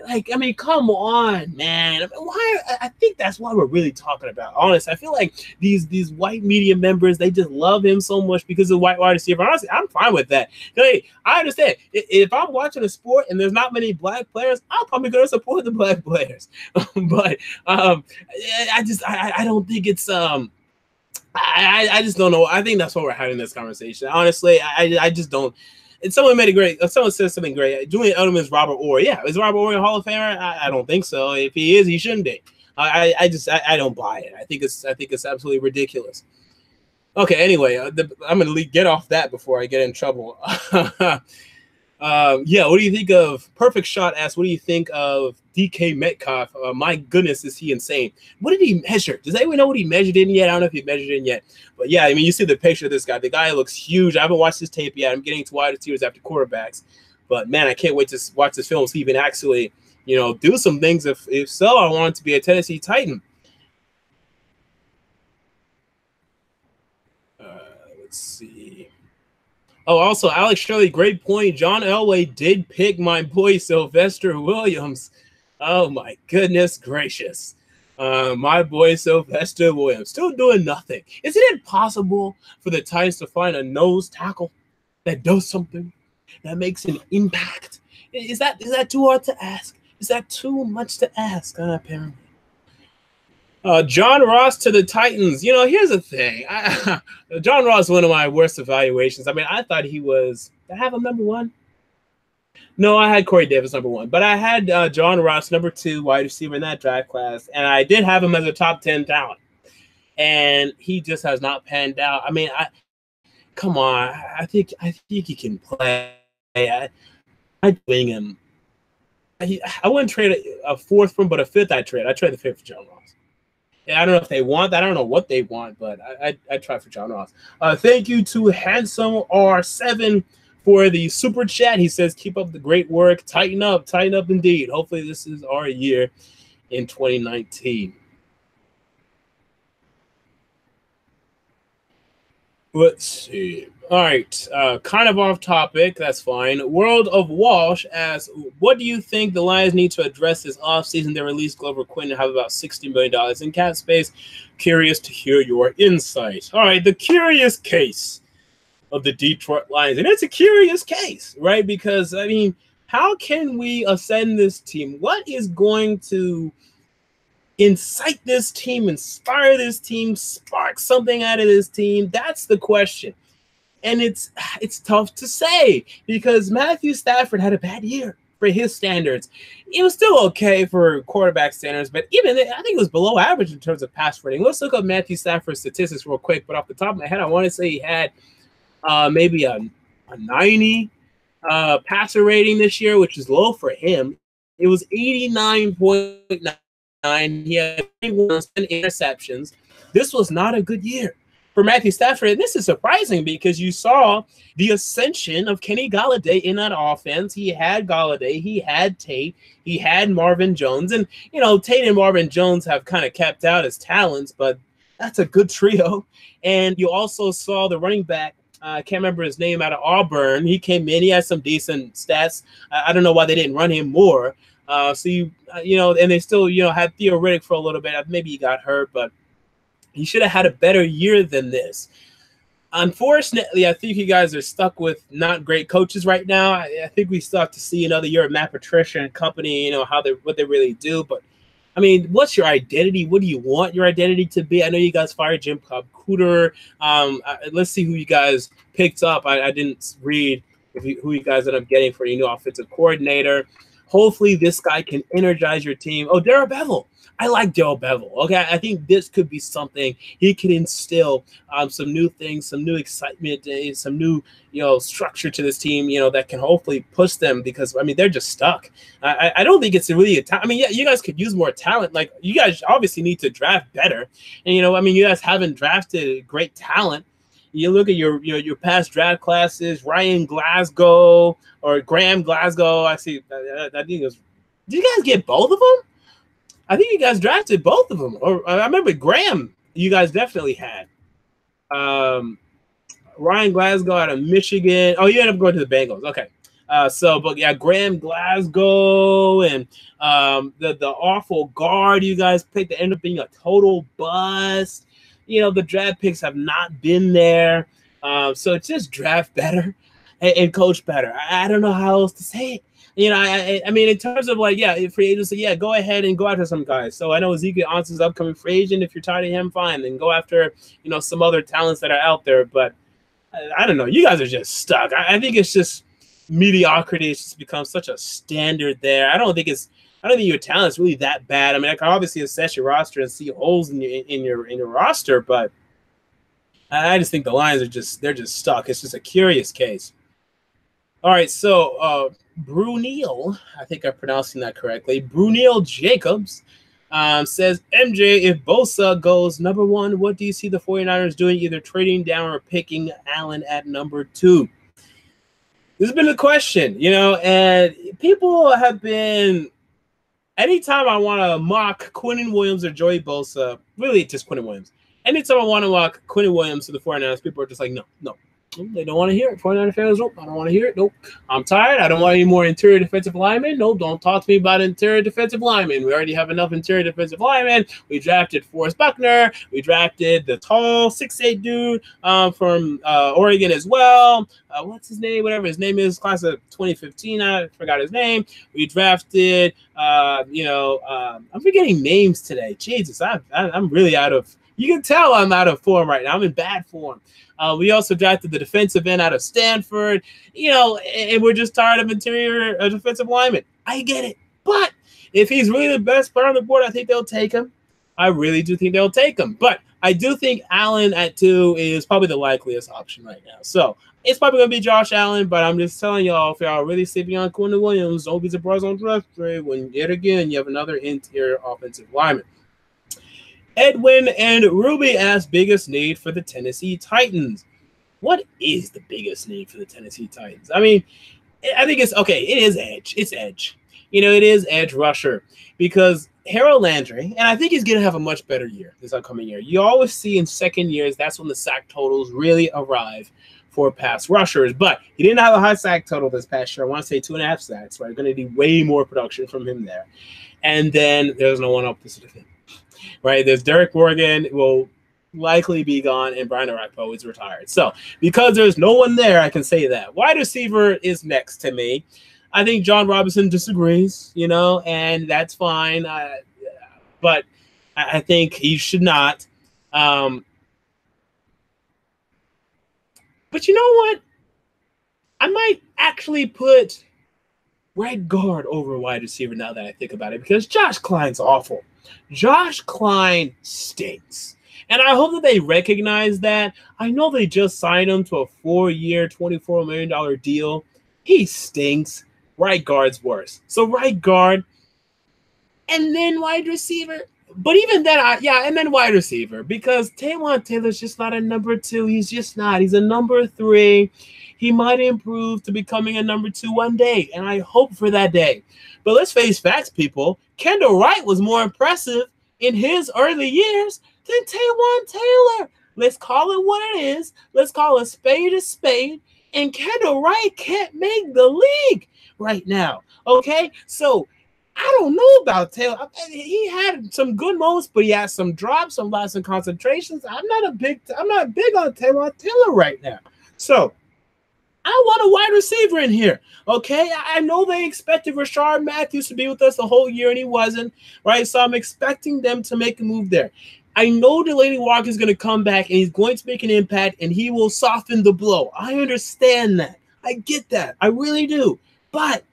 come on, man. Why? I think that's what we're really talking about. Honestly, I feel like these white media members, they just love him so much because of white wide receiver. Honestly, I'm fine with that. Hey, I understand. If I'm watching a sport and there's not many black players, I'm probably going to support the black players. But I don't think it's I just don't know. I think that's why we're having this conversation. Honestly, I just don't. And someone said something great. Julian Edelman's Robert Orr. Yeah, is Robert Orr a Hall of Famer? I don't think so. If he is, he shouldn't be. I don't buy it. I think it's absolutely ridiculous. Okay, anyway, I'm gonna get off that before I get in trouble. What do you think of Perfect Shot asks, what do you think of DK Metcalf? My goodness, is he insane? What did he measure? Does anyone know what he measured in yet? I don't know if he measured in yet. But yeah, you see the picture of this guy. The guy looks huge. I haven't watched his tape yet. I'm getting to wide receivers after quarterbacks. But man, I can't wait to watch this film so he can actually, do some things. If so, I want to be a Tennessee Titan. Let's see. Oh, also, Alex Shirley, great point. John Elway did pick my boy Sylvester Williams. Oh, my goodness gracious. My boy Sylvester Williams still doing nothing. Isn't it possible for the Titans to find a nose tackle that does something, that makes an impact? Is that too hard to ask? Is that too much to ask? Apparently. John Ross to the Titans. You know, here's the thing. John Ross is one of my worst evaluations. I mean, I thought he was. Did I have him number one? No, I had Corey Davis number one, but I had John Ross number two, wide receiver in that draft class, and I did have him as a top 10 talent, and he just has not panned out. I mean, come on, I think he can play. I'd wing him. I wouldn't trade a fourth for him, but a fifth I trade. I trade the fifth for John Ross. Yeah, I don't know if they want that. I don't know what they want, but I try for John Ross. Thank you to Handsome R7 for the super chat. He says, keep up the great work. Tighten up indeed. Hopefully this is our year in 2019. Let's see. All right. Kind of off topic. That's fine. World of Walsh asks, what do you think the Lions need to address this offseason? They released Glover Quinn and have about $60 million in cap space. Curious to hear your insight. All right. The curious case of the Detroit Lions. And it's a curious case, right? Because, I mean, how can we ascend this team? What is going to incite this team, inspire this team, spark something out of this team? That's the question. And it's tough to say because Matthew Stafford had a bad year for his standards. It was still okay for quarterback standards, but even I think it was below average in terms of pass rating. Let's look up Matthew Stafford's statistics real quick. But off the top of my head, I want to say he had maybe a 90 passer rating this year, which is low for him. It was 89.9. He had 10 interceptions. This was not a good year for Matthew Stafford. And this is surprising because you saw the ascension of Kenny Golladay in that offense. He had Golladay, he had Tate, he had Marvin Jones. And, you know, Tate and Marvin Jones have kind of kept out as talents, but that's a good trio. And you also saw the running back, I can't remember his name, out of Auburn. He came in, he had some decent stats. I don't know why they didn't run him more. So, you know, and they still, you know, had Theo Riddick for a little bit. Maybe he got hurt, but he should have had a better year than this. Unfortunately, I think you guys are stuck with not great coaches right now. I think we still have to see another year of Matt Patricia and company, you know, what they really do. But, I mean, what's your identity? What do you want your identity to be? I know you guys fired Jim Cooter. Let's see who you guys picked up. I didn't read who you guys ended up getting for your new offensive coordinator. Hopefully this guy can energize your team. Oh, Darrell Bevell. I like Darrell Bevell. Okay, I think this could be something he can instill some new things, some new excitement, some new, you know, structure to this team, you know, that can hopefully push them because, I mean, they're just stuck. I don't think it's really a time. I mean, yeah, you guys could use more talent. Like, you guys obviously need to draft better. And, you know, I mean, you guys haven't drafted great talent. You look at your past draft classes, Ryan Glasgow or Graham Glasgow. I see. I think it was. Did you guys get both of them? I think you guys drafted both of them. Or I remember Graham. You guys definitely had. Ryan Glasgow out of Michigan. Oh, you ended up going to the Bengals. Okay. But yeah, Graham Glasgow and the awful guard you guys picked that ended up being a total bust. You know, the draft picks have not been there. So just draft better and coach better. I don't know how else to say it. You know, I mean, in terms of like, yeah, free agency, yeah, go ahead and go after some guys. So I know Ezekiel Anson's upcoming free agent. If you're tired of him, fine. Then go after, you know, some other talents that are out there. But I don't know. You guys are just stuck. I think it's just mediocrity. It's just become such a standard there. I don't think your talent's really that bad. I mean, I can obviously assess your roster and see holes in your roster, but I just think the Lions they're just stuck. It's just a curious case. All right, so Brunil, I think I'm pronouncing that correctly. Brunil Jacobs says, MJ, if Bosa goes number one, what do you see the 49ers doing, either trading down or picking Allen at number 2? This has been the question, you know, and people have been – anytime I want to mock Quinnen Williams or Joey Bosa, really just Quinnen Williams. Anytime I want to mock Quinnen Williams to the 49ers, people are just like, no. They don't want to hear it. 49er fans, nope. I don't want to hear it. Nope. I'm tired. I don't want any more interior defensive linemen. Nope. Don't talk to me about interior defensive linemen. We already have enough interior defensive linemen. We drafted Forrest Buckner. We drafted the tall 6'8" dude from Oregon as well. What's his name? Whatever his name is, class of 2015. I forgot his name. We drafted, I'm forgetting names today. Jesus, I'm really out of. You can tell I'm out of form right now. I'm in bad form. We also drafted the defensive end out of Stanford, and we're just tired of interior defensive linemen. I get it. But if he's really the best player on the board, I think they'll take him. I really do think they'll take him. But I do think Allen at 2 is probably the likeliest option right now. So it's probably going to be Josh Allen, but I'm just telling y'all, if y'all are really sleeping on Quentin Williams, don't be surprised on draft day when yet again you have another interior offensive lineman. Edwin and Ruby asked biggest need for the Tennessee Titans. What is the biggest need for the Tennessee Titans? I mean, I think it's okay. It is edge. It's edge. It is edge rusher because Harold Landry, and I think he's going to have a much better year this upcoming year. You always see in second years, that's when the sack totals really arrive for pass rushers, but he didn't have a high sack total this past year. I want to say 2.5 sacks, right? Going to need way more production from him there. And then there's no one opposite of him. Right, there's Derek Morgan will likely be gone, and Brian Orakpo is retired. So because there's no one there, I can say that. Wide receiver is next to me. I think John Robinson disagrees, and that's fine. But I think he should not. But you know what? I might actually put right guard over wide receiver now that I think about it, because Josh Klein's awful. Josh Klein stinks. And I hope that they recognize that. I know they just signed him to a 4-year, $24 million deal. He stinks. Right guard's worse. So right guard and then wide receiver. But even then, and then wide receiver, because Taywan Taylor's just not a number 2. He's just not. He's a number 3. He might improve to becoming a number 2 one day, and I hope for that day. But let's face facts, people. Kendall Wright was more impressive in his early years than Taywan Taylor. Let's call it what it is. Let's call a spade, and Kendall Wright can't make the league right now, okay? So I don't know about Taylor. He had some good moments, but he had some drops, some lots of concentrations. I'm not big on Taywan Taylor right now. So I want a wide receiver in here, okay? I know they expected Rashard Matthews to be with us the whole year, and he wasn't, right? So I'm expecting them to make a move there. I know Delaney Walker is going to come back, and he's going to make an impact, and he will soften the blow. I understand that. I get that. I really do. But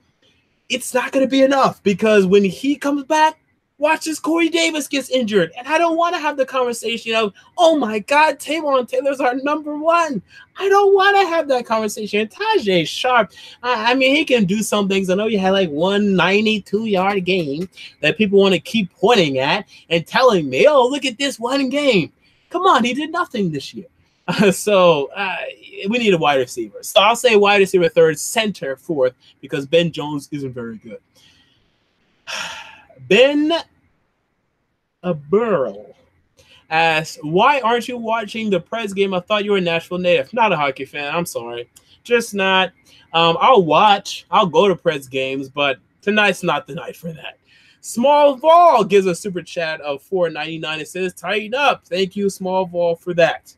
it's not going to be enough, because when he comes back, watch as Corey Davis gets injured. And I don't want to have the conversation of, oh my God, Taywan Taylor's our number 1. I don't want to have that conversation. Tajay Sharp, I mean, he can do some things. I know you had like 192-yard game that people want to keep pointing at and telling me, oh, look at this one game. Come on, he did nothing this year. So we need a wide receiver. So I'll say wide receiver 3rd, center 4th, because Ben Jones isn't very good. Ben Burrow asks, why aren't you watching the Preds game? I thought you were a Nashville native. Not a hockey fan. I'm sorry. Just not. I'll watch. I'll go to Preds games, but tonight's not the night for that. Small Vol gives a super chat of $4.99. It says, tighten up. Thank you, Small Vol, for that.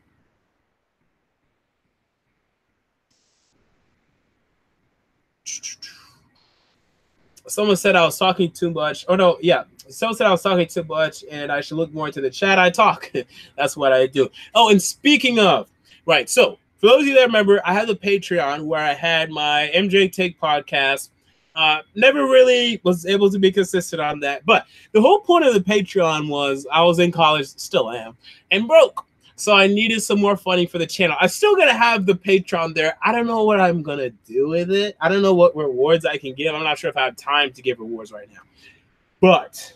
Someone said I was talking too much. Oh, no, yeah. Someone said I was talking too much and I should look more into the chat. I talk. That's what I do. Oh, and speaking of, right. So for those of you that remember, I had the Patreon where I had my MJ Take podcast. Never really was able to be consistent on that. But the whole point of the Patreon was I was in college, still am, and broke. So I needed some more funding for the channel. I'm still going to have the Patreon there. I don't know what I'm going to do with it. I don't know what rewards I can give. I'm not sure if I have time to give rewards right now. But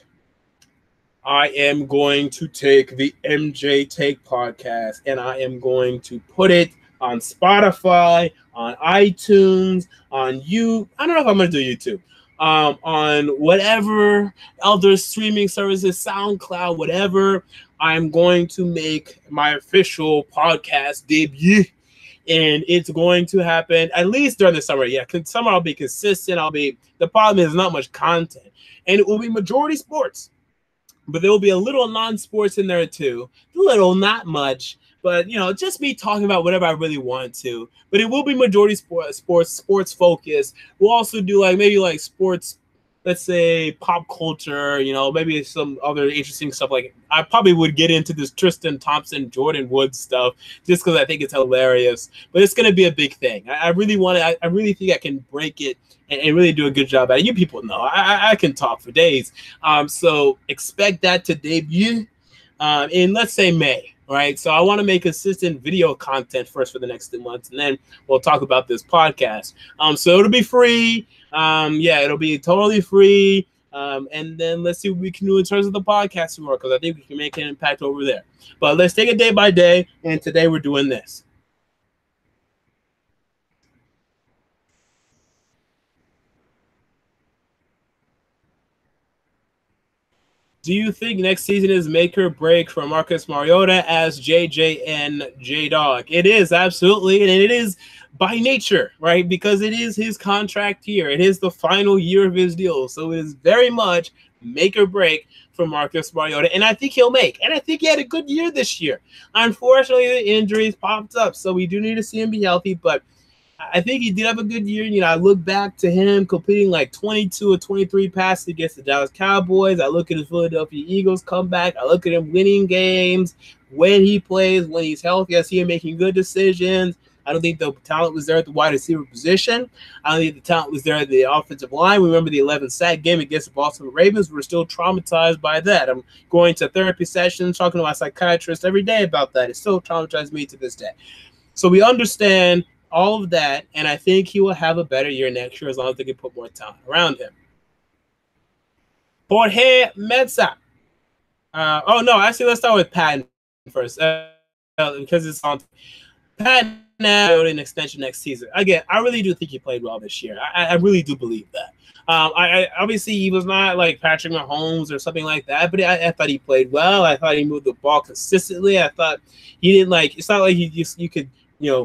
I am going to take the MJ Take podcast and I am going to put it on Spotify, on iTunes, on you. I don't know if I'm going to do YouTube. On whatever other streaming services, SoundCloud, whatever. I'm going to make my official podcast debut, and it's going to happen at least during the summer. Yeah, summer I'll be consistent. The problem is not much content, and it will be majority sports, but there will be a little non-sports in there too. Little, not much, but just me talking about whatever I really want to. But it will be majority sports focused. We'll also do maybe sports, let's say pop culture, maybe some other interesting stuff. Like I probably would get into this Tristan Thompson, Jordan Woods stuff just because I think it's hilarious. But it's going to be a big thing. I really want to. I really think I can break it and really do a good job at it. You people know I can talk for days. So expect that to debut in, let's say, May. Right. So I want to make consistent video content first for the next 2 months, and then we'll talk about this podcast. So it'll be free. It'll be totally free. And then let's see what we can do in terms of the podcast tomorrow, because I think we can make an impact over there. But let's take it day by day. And today we're doing this. Do you think next season is make or break for Marcus Mariota as JJ and J-Dog? It is, absolutely, and it is by nature, right? Because it is his contract year. It is the final year of his deal. So it is very much make or break for Marcus Mariota, and I think he'll make. And I think he had a good year this year. Unfortunately, the injuries popped up, so we do need to see him be healthy, but I think he did have a good year. I look back to him completing 22 or 23 passes against the Dallas Cowboys. I look at his Philadelphia Eagles comeback. I look at him winning games when he plays, when he's healthy. I see him making good decisions. I don't think the talent was there at the wide receiver position. I don't think the talent was there at the offensive line. Remember the 11-sack game against the Baltimore Ravens? We're still traumatized by that. I'm going to therapy sessions, talking to my psychiatrist every day about that. It still traumatized me to this day. So we understand all of that, and I think he will have a better year next year as long as they can put more talent around him. Jorge Meza. Actually, let's start with Patton first because it's on. Patton now an extension next season. Again, I really do think he played well this year. I really do believe that. I obviously he was not like Patrick Mahomes or something like that, but I thought he played well. I thought he moved the ball consistently. I thought he didn't it's not like you could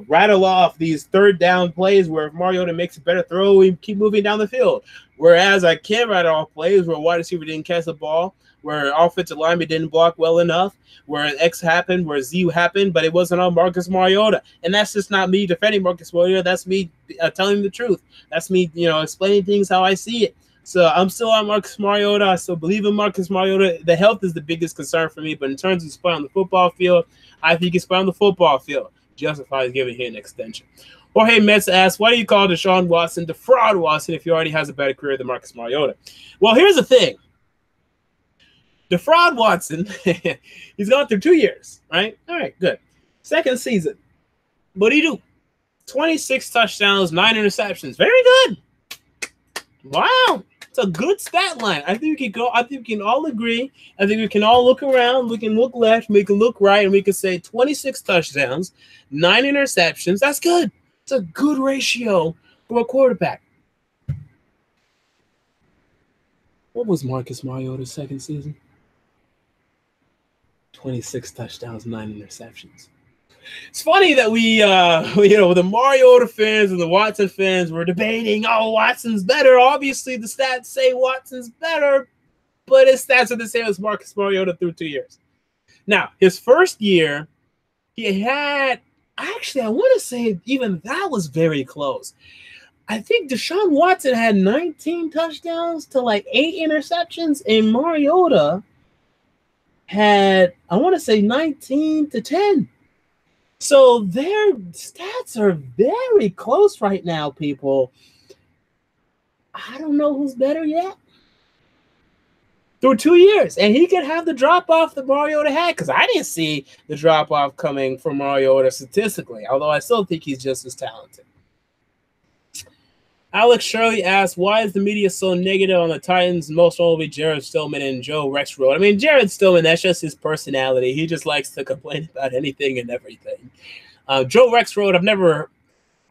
rattle off these third down plays where if Mariota makes a better throw, we keep moving down the field. Whereas I can't rattle off plays where wide receiver didn't catch the ball, where offensive lineman didn't block well enough, where X happened, where Z happened, but it wasn't on Marcus Mariota. And that's just not me defending Marcus Mariota. That's me telling the truth. That's me, explaining things how I see it. So I'm still on Marcus Mariota. I still believe in Marcus Mariota. The health is the biggest concern for me, but in terms of his play on the football field, I think he's play on the football field justifies giving him an extension. Jorge Metz asks, why do you call Deshaun Watson the fraud Watson if he already has a better career than Marcus Mariota? Well, here's the thing. The fraud Watson, he's gone through 2 years, right? All right, good. Second season. What do you do? 26 touchdowns, 9 interceptions. Very good. Wow. It's a good stat line. I think we can go. I think we can all agree. I think we can all look around. We can look left. We can look right, and we can say 26 touchdowns, 9 interceptions. That's good. It's a good ratio for a quarterback. What was Marcus Mariota's second season? 26 touchdowns, 9 interceptions. It's funny that we the Mariota fans and the Watson fans were debating, Watson's better. Obviously, the stats say Watson's better, but his stats are the same as Marcus Mariota through 2 years. Now, his first year, he had, actually, I want to say even that was very close. I think Deshaun Watson had 19 touchdowns to 8 interceptions, and Mariota had, I want to say, 19 to 10. So their stats are very close right now, people. I don't know who's better yet. Through 2 years. And he could have the drop-off that Mariota had, because I didn't see the drop-off coming from Mariota statistically, although I still think he's just as talented. Alex Shirley asks, why is the media so negative on the Titans, most notably Jared Stillman and Joe Rexrode? I mean, Jared Stillman, that's just his personality. He just likes to complain about anything and everything. Joe Rexrode,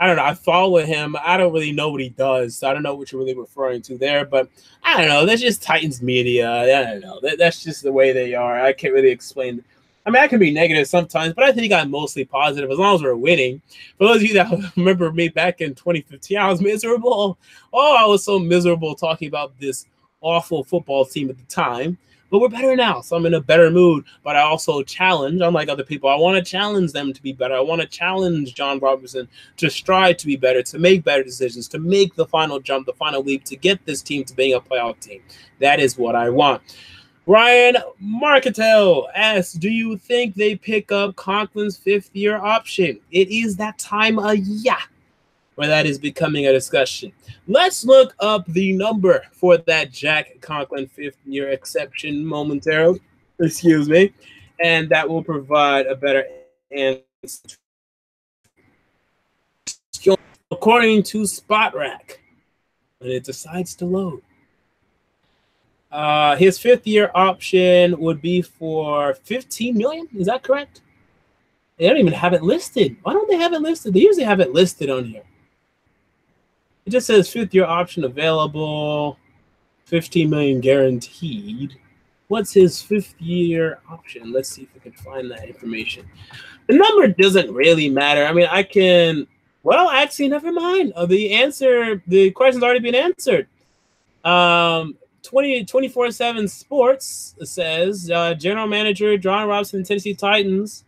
I follow him. I don't really know what he does, so I don't know what you're really referring to there. But I don't know. That's just Titans media. I don't know. That's just the way they are. I can't really explain I mean, I can be negative sometimes, but I think I'm mostly positive as long as we're winning. For those of you that remember me back in 2015, I was miserable. Oh, I was so miserable talking about this awful football team at the time. But we're better now, so I'm in a better mood. But I also challenge, unlike other people, I want to challenge them to be better. I want to challenge John Robertson to strive to be better, to make better decisions, to make the final jump, the final leap, to get this team to being a playoff team. That is what I want. Ryan Marketel asks, do you think they pick up Conklin's fifth-year option? It is that time of year where that is becoming a discussion. Let's look up the number for that Jack Conklin fifth-year exception momentarily. Excuse me. And that will provide a better answer. According to Spot Rack, when it decides to load. His fifth-year option would be for $15 million. Is that correct? They don't even have it listed. Why don't they have it listed? They usually have it listed on here. It just says fifth-year option available, $15 million guaranteed. What's his fifth-year option? Let's see if we can find that information. The number doesn't really matter. I mean, I can. Well, actually, never mind. The question's already been answered. 24/7 Sports says general manager John Robinson, Tennessee Titans.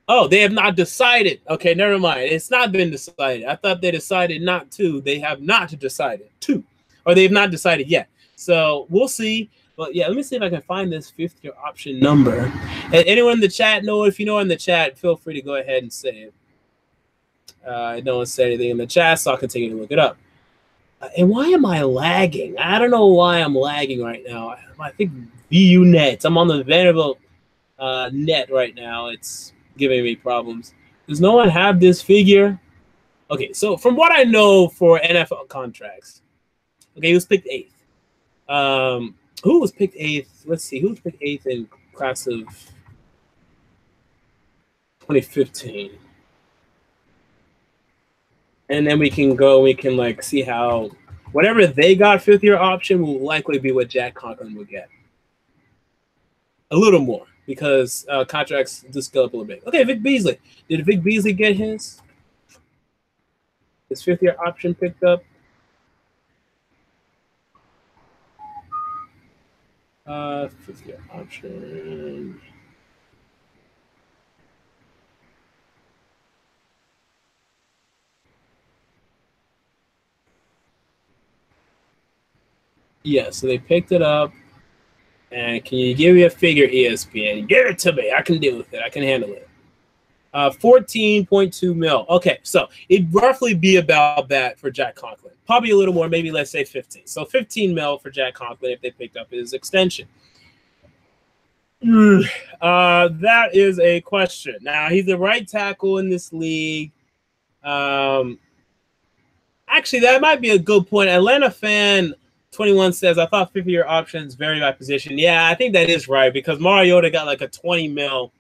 Oh, they have not decided. Okay, never mind. It's not been decided. I thought they decided not to. They have not decided to, or they have not decided yet. So we'll see. But yeah, let me see if I can find this fifth-year option number. And anyone in the chat know? If you know in the chat, feel free to go ahead and say it. No one said anything in the chat, so I'll continue to look it up. And why am I lagging? I don't know why I'm lagging right now. I think VU net. I'm on the Vanderbilt net right now. It's giving me problems. Does no one have this figure? Okay, so from what I know for NFL contracts, okay, he was picked 8th. Who was picked 8th? Let's see. Who was picked 8th in class of 2015? And then we can like see how whatever they got fifth-year option will likely be what Jack Conklin will get. A little more because contracts just scale up a little bit. Okay, Vic Beasley. Did Vic Beasley get his fifth-year option picked up? Fifth-year option. Yeah, so they picked it up. And can you give me a figure, ESPN? Give it to me. I can deal with it. I can handle it. 14.2 mil. Okay, so it'd roughly be about that for Jack Conklin. Probably a little more, maybe let's say 15. So 15 mil for Jack Conklin if they picked up his extension. That is a question. Now, he's the right tackle in this league. Actually, that might be a good point. Atlanta fan 21 says, I thought 50-year options vary by position. Yeah, I think that is right because Mariota got like a 20 mil.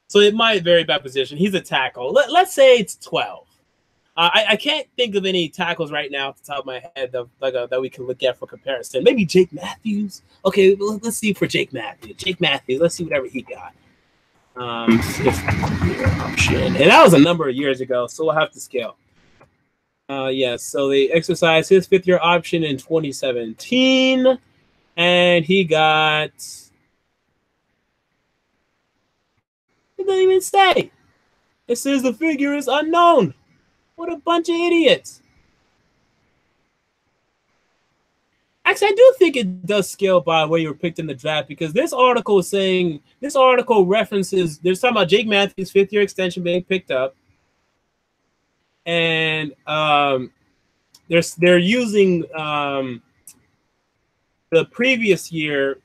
So it might vary by position. He's a tackle. Let's say it's 12. I can't think of any tackles right now off the top of my head that we can look at for comparison. Maybe Jake Matthews. Okay, let's see for Jake Matthews. Let's see whatever he got. 50-year option. And that was a number of years ago, so we'll have to scale. Yes, so they exercised his fifth-year option in 2017, and he got. It doesn't even say. It says the figure is unknown. What a bunch of idiots. Actually, I do think it does scale by where you were picked in the draft because this article references, there's talking about Jake Matthews' fifth-year extension being picked up. And they're using the previous year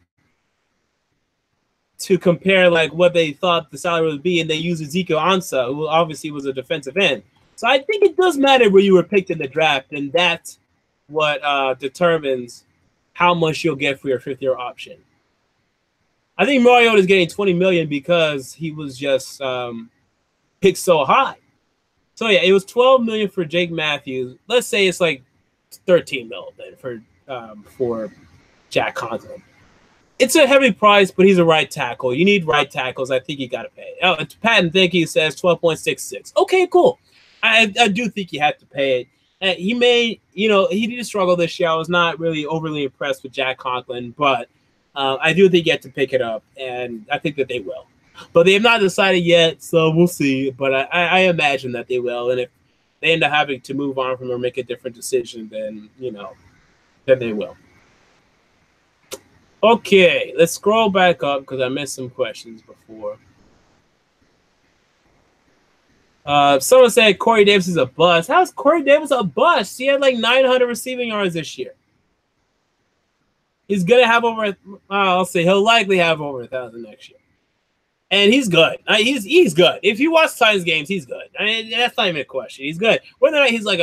to compare like what they thought the salary would be, and they use Ezekiel Ansah, who obviously was a defensive end. So I think it does matter where you were picked in the draft, and that's what determines how much you'll get for your fifth-year option. I think Mariota is getting $20 million because he was just picked so high. So yeah, it was $12 million for Jake Matthews. Let's say it's like $13 million then for Jack Conklin. It's a heavy price, but he's a right tackle. You need right tackles. I think you got to pay. Oh, Patton, thank you, says 12.66. Okay, cool. I do think you have to pay it. He may, he did struggle this year. I was not really overly impressed with Jack Conklin, but I do think you have to pick it up, and I think that they will. But they have not decided yet, so we'll see. But I imagine that they will, and if they end up having to move on from or make a different decision, then then they will. Okay, let's scroll back up because I missed some questions before. Someone said Corey Davis is a bust. How's Corey Davis a bust? He had like 900 receiving yards this year. He's gonna have over. I'll say he'll likely have over 1,000 next year, and he's good. He's good. If you watch Titans games, he's good. I mean, that's not even a question. He's good. Whether or not he's like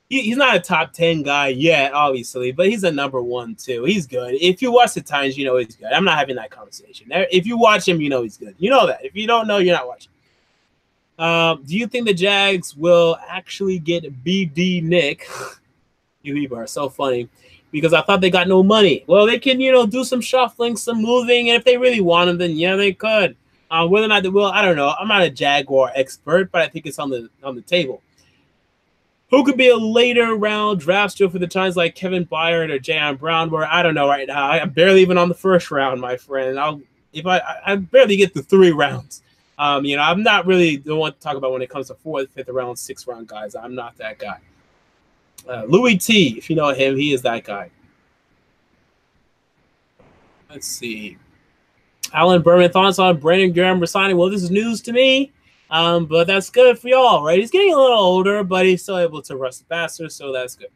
he's not a top 10 guy yet, obviously, but he's a number 1 too. He's good. If you watch the Titans, you know he's good. I'm not having that conversation. If you watch him, you know he's good. You know that. If you don't know, you're not watching. Do you think the Jags will actually get BD Nick? You people are so funny because I thought they got no money. Well, they can, do some shuffling, some moving, and if they really want him, then yeah, they could. Whether or not they will, I don't know. I'm not a Jaguar expert, but I think it's on the table. Who could be a later round draft steal for the Giants like Kevin Byard or Jayon Brown? Where I don't know right now. I'm barely even on the first round, my friend. I barely get to 3 rounds. I'm not really the one to talk about when it comes to 4th, 5th round, 6th round guys. I'm not that guy. Louis T, if you know him, he is that guy. Let's see. Alan Berman, thoughts on Brandon Graham resigning? Well, this is news to me. But that's good for y'all, right? He's getting a little older, but he's still able to rush faster, so that's good.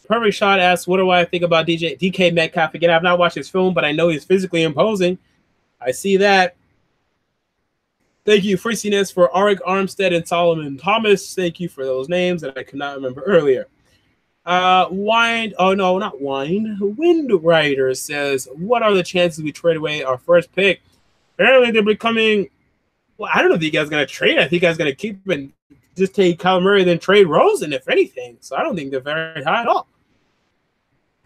Perfect Shot asks, what do I think about DK Metcalf? Again, I've not watched his film, but I know he's physically imposing. I see that. Thank you, Freeziness, for Arik Armstead and Solomon Thomas. Thank you for those names that I could not remember earlier. Wind Rider says, what are the chances we trade away our first pick? Apparently they're becoming... Well, I don't know if you guys are going to trade. I think you guys are going to keep and just take Kyler Murray and then trade Rosen, if anything. So I don't think they're very high at all.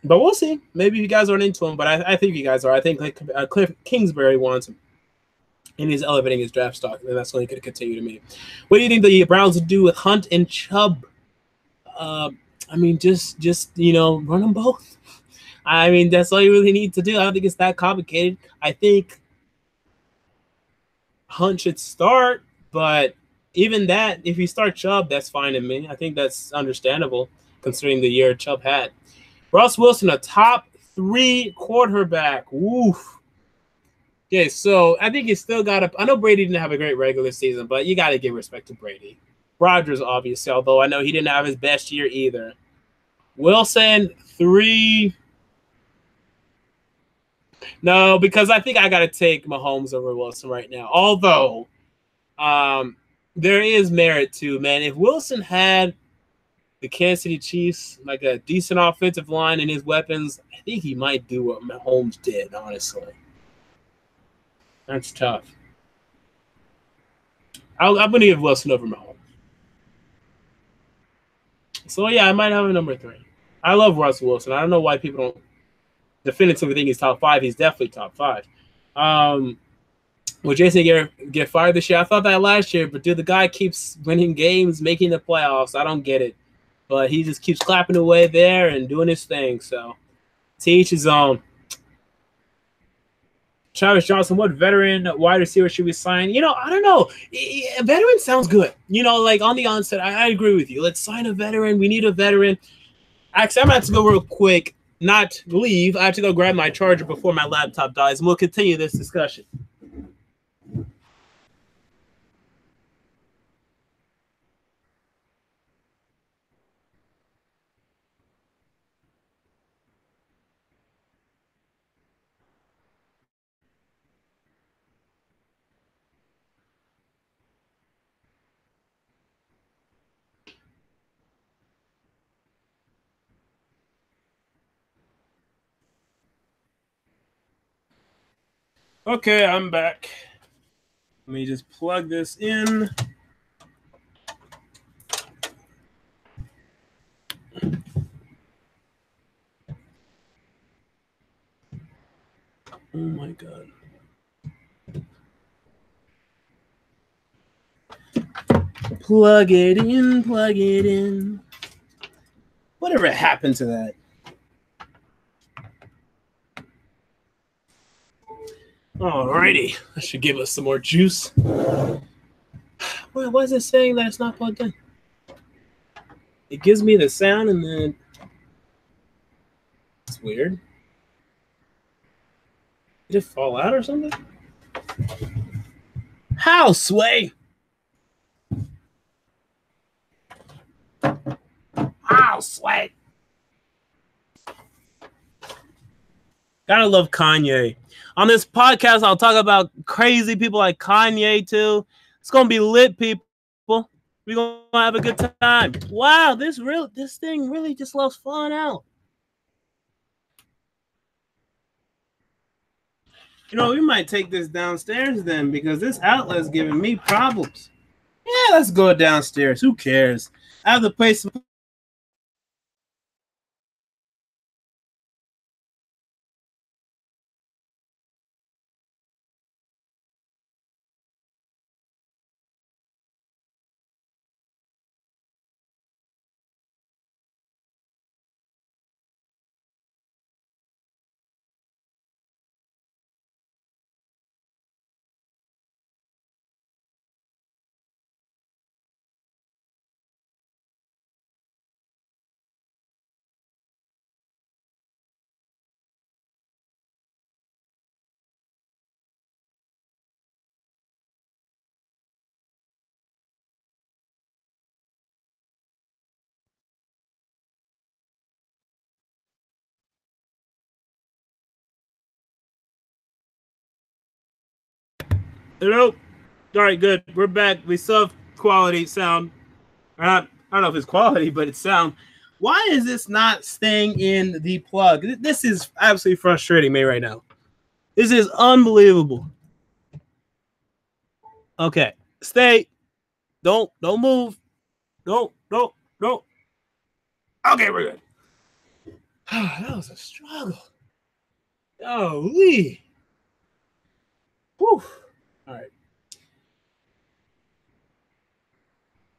But we'll see. Maybe you guys aren't into him, but I think you guys are. I think Cliff Kingsbury wants him. And he's elevating his draft stock, and that's only going to continue to me. What do you think the Browns would do with Hunt and Chubb? Just run them both. I mean, that's all you really need to do. I don't think it's that complicated. I think Hunt should start, but even that, if you start Chubb, that's fine to me. I think that's understandable considering the year Chubb had. Russ Wilson, a top 3 quarterback. Woof. Okay, so I think you still got to – I know Brady didn't have a great regular season, but you got to give respect to Brady. Rodgers, obviously, although I know he didn't have his best year either. Wilson, 3 – no, because I think I got to take Mahomes over Wilson right now. Although there is merit to, man, if Wilson had the Kansas City Chiefs, like a decent offensive line and his weapons, I think he might do what Mahomes did, honestly. That's tough. I'm going to give Wilson over Mahomes. So, yeah, I might have a number 3. I love Russell Wilson. I don't know why people don't definitively think he's top 5. He's definitely top 5. Will Jason get fired this year? I thought that last year, but dude, the guy keeps winning games, making the playoffs. I don't get it. But he just keeps clapping away there and doing his thing. So, to each his own. Travis Johnson, what veteran wide receiver should we sign? I don't know. A veteran sounds good. Like on the onset, I agree with you. Let's sign a veteran. We need a veteran. Actually, I'm going to have to go real quick. Not leave. I have to go grab my charger before my laptop dies, and we'll continue this discussion. Okay, I'm back. Let me just plug this in. Oh my God. Plug it in, plug it in. Whatever happened to that? Alrighty. That should give us some more juice. Why is it saying that it's not plugged in? It gives me the sound and then it's weird. Did it fall out or something? How, Sway? How, Sway? Gotta love Kanye. On this podcast, I'll talk about crazy people like Kanye too. It's gonna be lit, people. We're gonna have a good time. Wow, this thing really just loves falling out. You know, we might take this downstairs then because this outlet's giving me problems. Yeah, let's go downstairs. Who cares? I have the place. Hello. All right, good. We're back. We still have quality sound. I don't know if it's quality, but it's sound. Why is this not staying in the plug? This is absolutely frustrating me right now. This is unbelievable. Okay, stay. Don't move. Don't. Okay, we're good. That was a struggle. Holy. Whew. All right.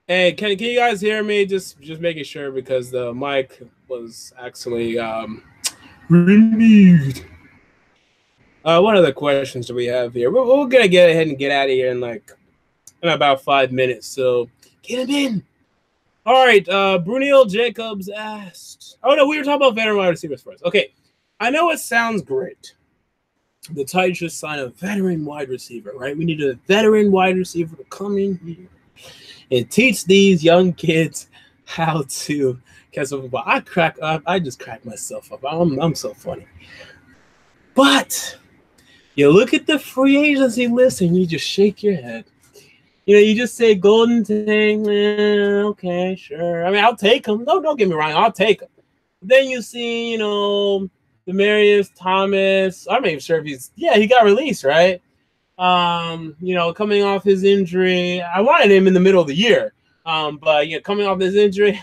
Hey, can you guys hear me? Just making sure because the mic was actually removed. What other questions do we have here? We're gonna get ahead and get out of here in about 5 minutes. So get him in. All right. Brunil Jacobs asked. Oh no, we were talking about veteran wide receivers first. Okay, I know it sounds great. The Titans just signed a veteran wide receiver, right? We need a veteran wide receiver to come in here and teach these young kids how to catch a football. I just crack myself up. I'm so funny. But you look at the free agency list and you just shake your head. You know, you just say Golden Tate, okay, sure. I mean, I'll take him. No, don't get me wrong, I'll take him. Then you see, you know, Demaryius Thomas. I'm not even sure if he got released, right? You know, coming off his injury. I wanted him in the middle of the year. But yeah, coming off this injury,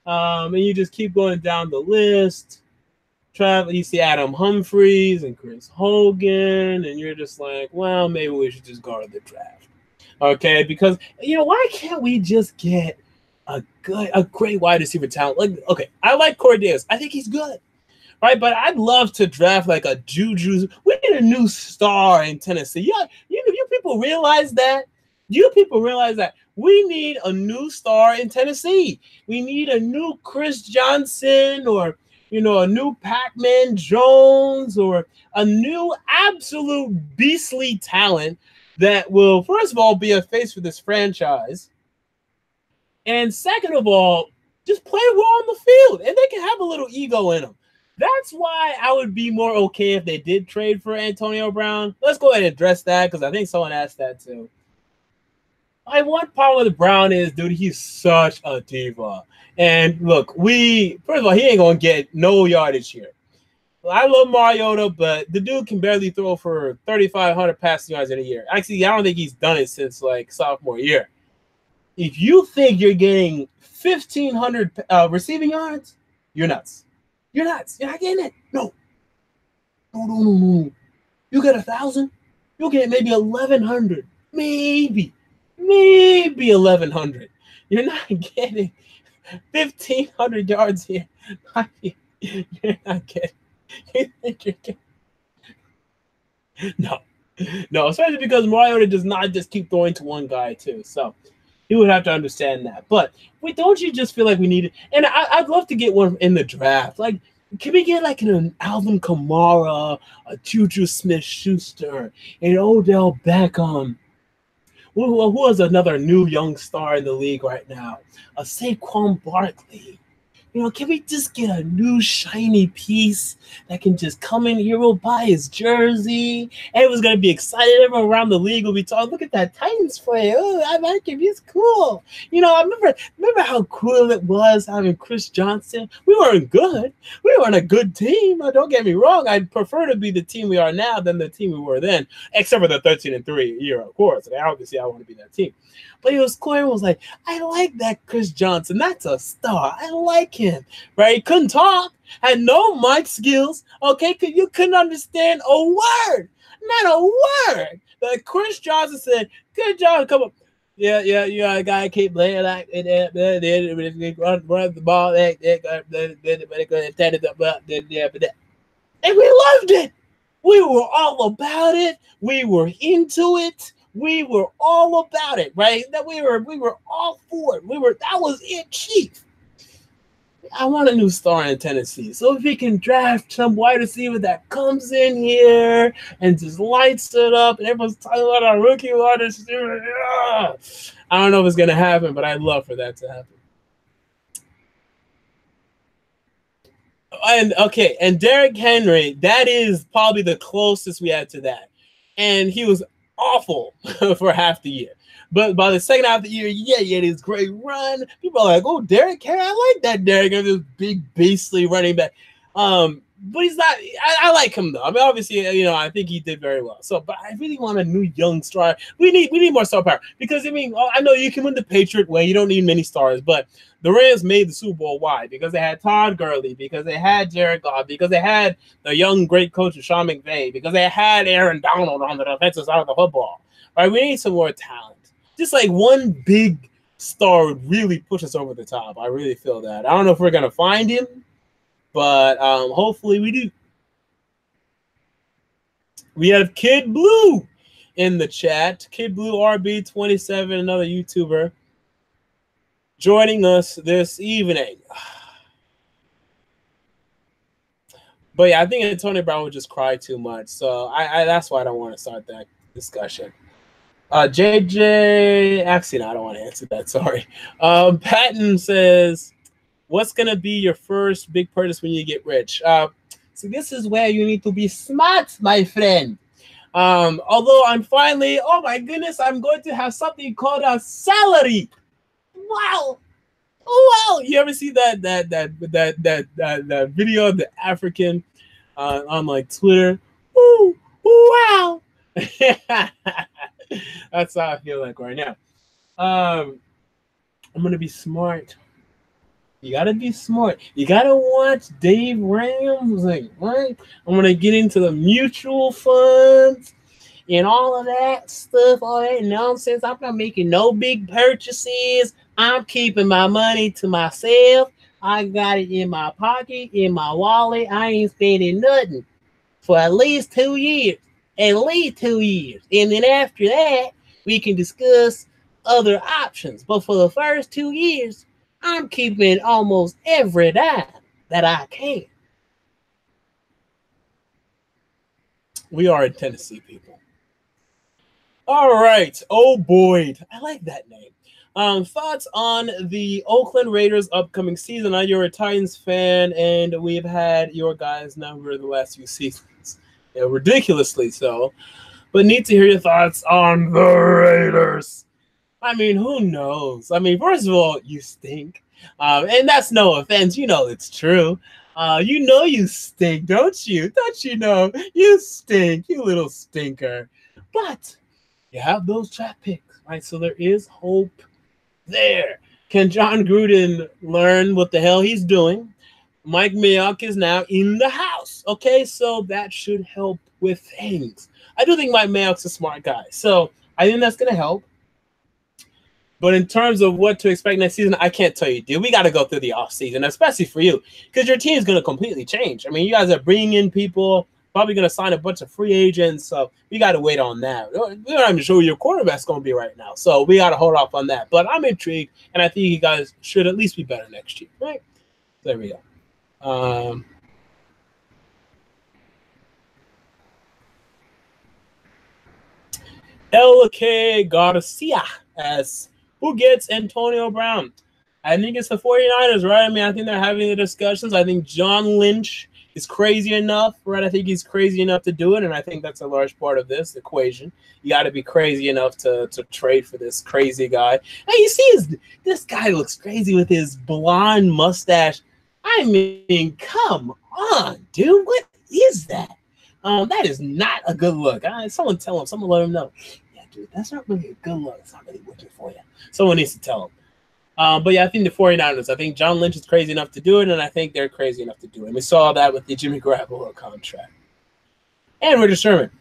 and you just keep going down the list. You see Adam Humphries and Chris Hogan, and you're just like, well, maybe we should just go to the draft. Okay, because you know, why can't we just get a great wide receiver talent? Like, okay, I like Corey Davis. I think he's good. Right, but I'd love to draft like a Juju. We need a new star in Tennessee. Yeah, you people realize that? You people realize that we need a new star in Tennessee. We need a new Chris Johnson, or you know, a new Pac-Man Jones, or a new absolute beastly talent that will, first of all, be a face for this franchise, and second of all, just play well on the field, and they can have a little ego in them. That's why I would be more okay if they did trade for Antonio Brown. Let's go ahead and address that because I think someone asked that too. My one problem with Brown is, dude, he's such a diva. And look, first of all, he ain't going to get no yardage here. I love Mariota, but the dude can barely throw for 3,500 passing yards in a year. Actually, I don't think he's done it since like sophomore year. If you think you're getting 1,500 receiving yards, you're nuts. You're nuts. You're not getting it. No. You get 1,000, you'll get maybe 1,100, maybe 1,100. You're not getting 1,500 yards here. You're not getting. You think you're getting? No, no, especially because Mariota does not just keep throwing to one guy too. So you would have to understand that. But wait, don't you just feel like we need it? And I'd love to get one in the draft. Like, can we get like an Alvin Kamara, a Juju Smith-Schuster, an Odell Beckham? Who is another new young star in the league right now? A Saquon Barkley. You know, can we just get a new shiny piece that can just come in here? We'll buy his jersey. Everyone's going to be excited. Everyone around the league will be talking, look at that Titans player. Oh, I like him. He's cool. You know, I remember how cool it was having Chris Johnson. We weren't good. We weren't a good team. Don't get me wrong. I'd prefer to be the team we are now than the team we were then, except for the 13-3 year, of course. Obviously, I want to be that team. But it was cool. Everyone was like, I like that Chris Johnson. That's a star. I like him. Right? He couldn't talk, had no mic skills. Okay, you couldn't understand a word. Not a word. But Chris Johnson said, good job, come on. Yeah, I gotta keep playing like run the ball. And we loved it. We were all about it. We were into it. We were all about it, right? That we were all for it. That was it, chief. I want a new star in Tennessee. So if we can draft some wide receiver that comes in here and just lights it up, and everyone's talking about our rookie wide receiver. I don't know if it's gonna happen, but I'd love for that to happen. And Derrick Henry, that is probably the closest we had to that. And he was awful for half the year. But by the second half of the year, yeah, he had his great run. People are like, oh, Derrick Henry, I like that Derrick Henry, this big, beastly running back. But he's not. I like him though. I mean, obviously, you know, I think he did very well. So, but I really want a new young star. We need more star power because I mean, I know you can win the Patriot way. You don't need many stars, but the Rams made the Super Bowl. Why? Because they had Todd Gurley, because they had Jared Goff, because they had the young great coach Sean McVay, because they had Aaron Donald on the defensive side of the football. Right? We need some more talent. Just like one big star would really push us over the top. I really feel that. I don't know if we're gonna find him. But hopefully we do. We have Kid Blue in the chat. Kid Blue RB27, another YouTuber, joining us this evening. But yeah, I think Antonio Brown would just cry too much. So I that's why I don't want to start that discussion. JJ, actually, no, I don't want to answer that. Sorry. Patton says, what's going to be your first big purchase when you get rich? So this is where you need to be smart, my friend. Although I'm finally, oh my goodness, I'm going to have something called a salary. Wow. Wow. You ever see that video of the African on like Twitter? Ooh, wow. That's how I feel like right now. I'm going to be smart. You gotta be smart. You gotta watch Dave Ramsey, right? I'm gonna get into the mutual funds and all of that stuff, all that nonsense. I'm not making no big purchases. I'm keeping my money to myself. I got it in my pocket, in my wallet. I ain't spending nothing for at least 2 years. At least 2 years. And then after that, we can discuss other options. But for the first 2 years, I'm keeping almost every dime that I can. We are in Tennessee, people. All right. Oh, Boyd. I like that name. Thoughts on the Oakland Raiders upcoming season? I know you're a Titans fan, and we've had your guys' number the last few seasons. Yeah, ridiculously so. But need to hear your thoughts on the Raiders. I mean, who knows? I mean, first of all, you stink. And that's no offense. You know it's true. You know you stink, don't you? Don't you know? You stink, you little stinker. But you have those draft picks, right? So there is hope there. Can John Gruden learn what the hell he's doing? Mike Mayock is now in the house. Okay, so that should help with things. I do think Mike Mayock's a smart guy, so I think that's going to help. But in terms of what to expect next season, I can't tell you, dude. We got to go through the offseason, especially for you, because your team is going to completely change. I mean, you guys are bringing in people, probably going to sign a bunch of free agents, so we got to wait on that. We're not even sure who your quarterback's going to be right now, so we got to hold off on that. But I'm intrigued, and I think you guys should at least be better next year, right? There we go. L.K. Garcia asks, who gets Antonio Brown? I think it's the 49ers, right? I mean, I think they're having the discussions. I think John Lynch is crazy enough, right? I think he's crazy enough to do it, and I think that's a large part of this equation. You got to be crazy enough to trade for this crazy guy. And you see, this guy looks crazy with his blonde mustache. I mean, come on, dude. What is that? That is not a good look. Someone tell him. Someone let him know. Yeah, dude, that's not really a good look. It's not really working for you. Someone needs to tell him. But yeah, I think the 49ers, I think John Lynch is crazy enough to do it, and I think they're crazy enough to do it. And we saw that with the Jimmy Garoppolo contract. And Richard Sherman.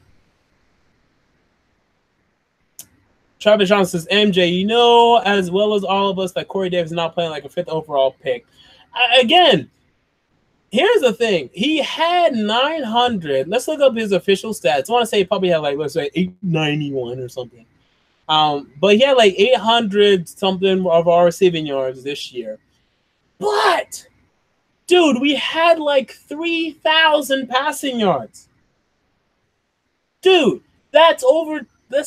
Travis Johnson says, MJ, you know as well as all of us that Corey Davis is not playing like a 5th overall pick. Again, here's the thing. He had 900. Let's look up his official stats. I want to say he probably had like, let's say 891 or something. But he had like 800 something of our receiving yards this year. But, dude, we had like 3,000 passing yards. Dude, that's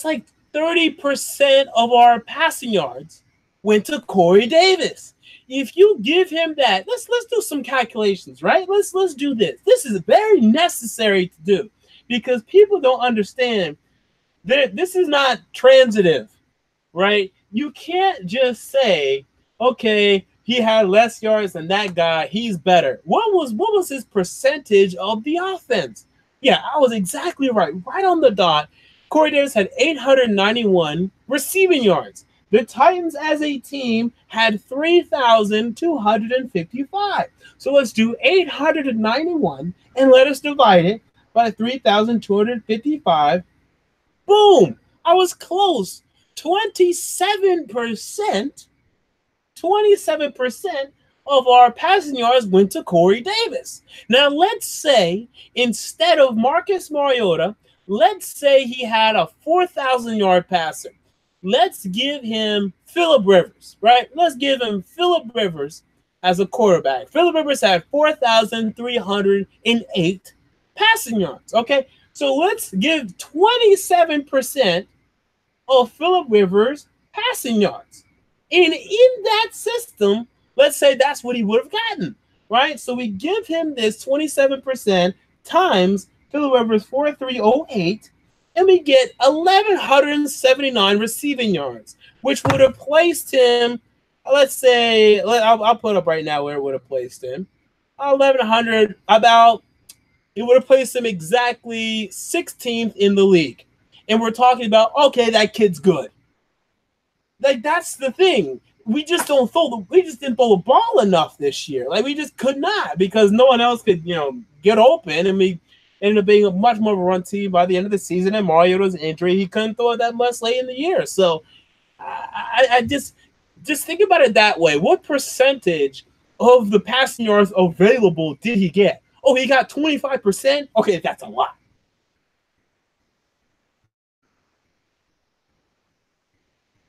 like 30% of our passing yards went to Corey Davis. If you give him that, let's do some calculations, right? Let's do this. This is very necessary to do because people don't understand that this is not transitive, right? You can't just say, okay, he had less yards than that guy, he's better. What was his percentage of the offense? Yeah, I was exactly right on the dot. Corey Davis had 891 receiving yards. The Titans as a team had 3,255. So let's do 891 and let us divide it by 3,255. Boom! I was close. 27% of our passing yards went to Corey Davis. Now let's say instead of Marcus Mariota, let's say he had a 4,000-yard passer. Let's give him Phillip Rivers, right? Let's give him Phillip Rivers as a quarterback. Phillip Rivers had 4,308 passing yards, okay? So let's give 27% of Phillip Rivers passing yards. And in that system, let's say that's what he would have gotten, right? So we give him this 27% times Phillip Rivers 4,308, and we get 1,179 receiving yards, which would have placed him, let's say, I'll put up right now where it would have placed him. 1,100, it would have placed him exactly 16th in the league. And we're talking about, okay, that kid's good. Like, that's the thing. We just didn't throw the ball enough this year. Like, we just could not because no one else could, get open, and we ended up being much more of a run team by the end of the season. And Mariota's injury, he couldn't throw it that much late in the year. So I just think about it that way. What percentage of the passing yards available did he get? Oh, he got 25%? Okay, that's a lot.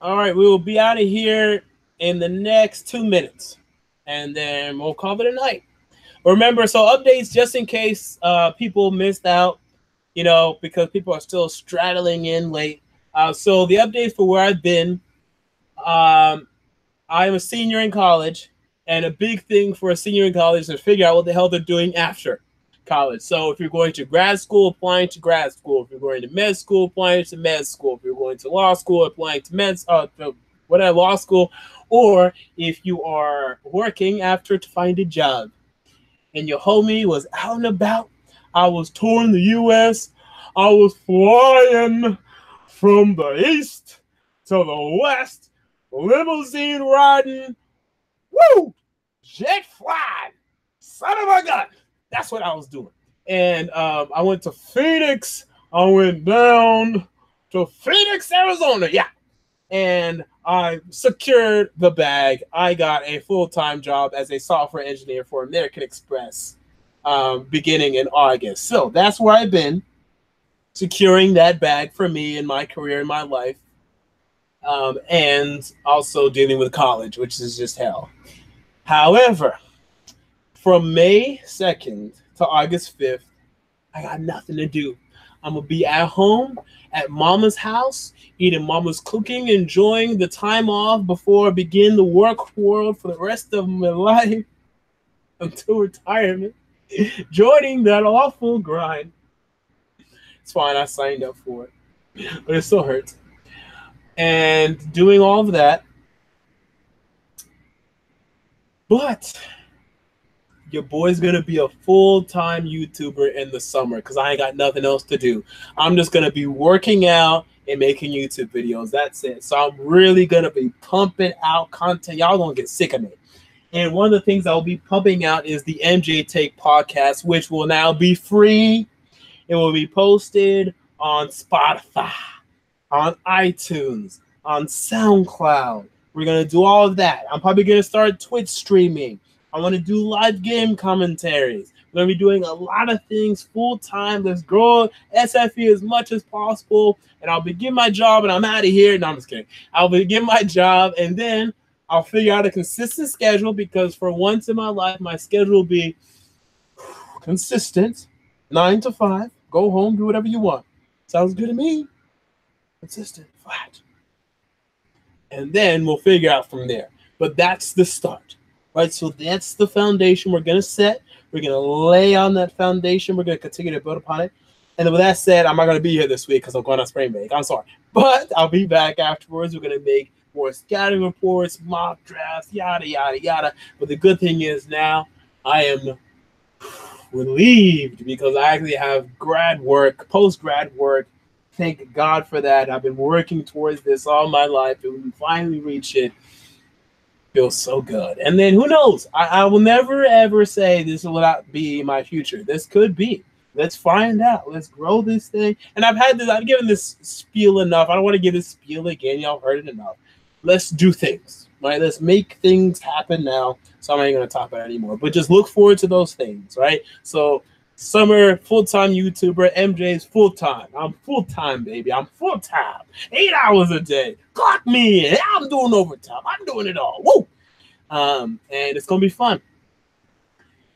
All right, we will be out of here in the next 2 minutes, and then we'll call it a night. Remember, so updates just in case people missed out, because people are still straddling in late. So the updates for where I've been, I'm a senior in college, and a big thing for a senior in college is to figure out what the hell they're doing after college. So if you're going to grad school, applying to grad school. If you're going to med school, applying to med school. If you're going to law school, applying to law school. Or if you are working after to find a job. And your homie was out and about. I was touring the U.S. I was flying from the east to the west, limousine riding, jet flying, son of a gun. That's what I was doing. And I went to Phoenix. I went down to Phoenix, Arizona. Yeah. And I secured the bag. I got a full-time job as a software engineer for American Express beginning in August. So that's where I've been, securing that bag for me in my career, in my life, and also dealing with college, which is just hell. However, from May 2nd to August 5th, I got nothing to do. I'm going to be at home at mama's house, eating mama's cooking, enjoying the time off before I begin the work world for the rest of my life until retirement, joining that awful grind. It's fine. I signed up for it, but it still hurts. And doing all of that. But your boy's going to be a full-time YouTuber in the summer because I ain't got nothing else to do. I'm just going to be working out and making YouTube videos. That's it. So I'm really going to be pumping out content. Y'all going to get sick of me. And one of the things I'll be pumping out is the MJ Take podcast, which will now be free. It will be posted on Spotify, on iTunes, on SoundCloud. We're going to do all of that. I'm probably going to start Twitch streaming. I want to do live game commentaries. We're going to be doing a lot of things full-time. Let's grow SFE as much as possible. And I'll begin my job, and I'm out of here. No, I'm just kidding. I'll begin my job, and then I'll figure out a consistent schedule because for once in my life, my schedule will be consistent, 9 to 5. Go home, do whatever you want. Sounds good to me. Consistent, flat. And then we'll figure out from there. But that's the start. Right, so that's the foundation we're going to set. We're going to lay on that foundation. We're going to continue to build upon it. And then with that said, I'm not going to be here this week because I'm going on spring break. I'm sorry. But I'll be back afterwards. We're going to make more scouting reports, mock drafts, yada, yada, yada. But the good thing is now I am relieved because I actually have grad work, post-grad work. Thank God for that. I've been working towards this all my life, and we finally reach it. Feels so good. And then who knows? I will never ever say this will not be my future. This could be. Let's find out. Let's grow this thing. And I've given this spiel enough. I don't want to give this spiel again. Y'all heard it enough. Let's do things. Right? Let's make things happen now. So I'm not going to talk about it anymore. But just look forward to those things, right? So summer full-time YouTuber, MJ's full-time. I'm full-time, baby. I'm full-time. 8 hours a day. Clock me in. I'm doing overtime. I'm doing it all. Woo! And it's going to be fun.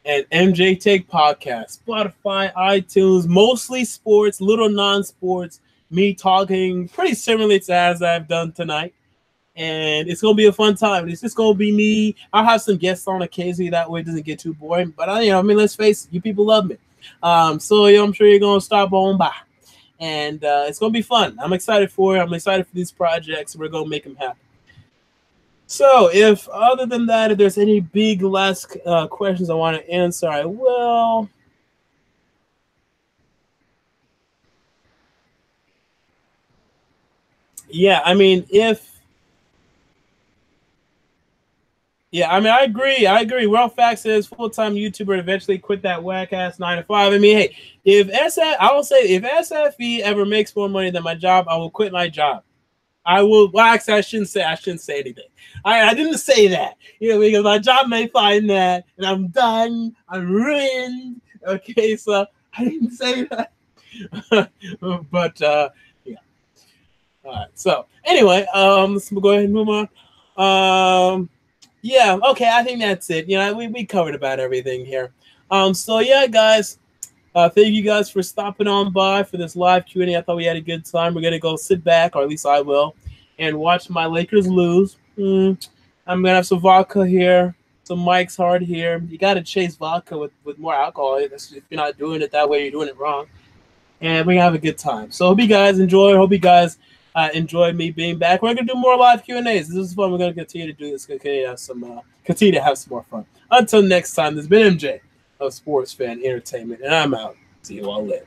And MJ Take Podcast, Spotify, iTunes, mostly sports, little non-sports, me talking pretty similarly to as I've done tonight. And it's going to be a fun time. It's just going to be me. I'll have some guests on occasionally. That way it doesn't get too boring. But, let's face it. You people love me. So I'm sure you're going to stop on by. And it's going to be fun. I'm excited for it. I'm excited for these projects. We're going to make them happen. So if other than that, if there's any big last questions I want to answer, I will. Yeah, I agree. Real Fact says full-time YouTuber eventually quit that whack-ass 9 to 5. Hey, if SFE ever makes more money than my job, I will quit my job. I will. Well, actually, I shouldn't say anything. I didn't say that. Because my job may find that, and I'm done. I'm ruined. Okay, so I didn't say that. But yeah. All right. So anyway, let's go ahead and move on. Yeah, okay, I think that's it. We covered about everything here. So yeah, guys, thank you guys for stopping on by for this live Q&A. I thought we had a good time. We're gonna go sit back, or at least I will, and watch my Lakers lose. I'm gonna have some vodka here, some Mike's Hard here. You gotta chase vodka with more alcohol. If you're not doing it that way, you're doing it wrong. And we're gonna have a good time. So hope you guys enjoy. Hope you guys enjoy me being back. We're gonna do more live Q&As. This is fun. We're gonna continue to do this. Continue to have some more fun. Until next time, this has been MJ of Sports Fan Entertainment, and I'm out. See you all later.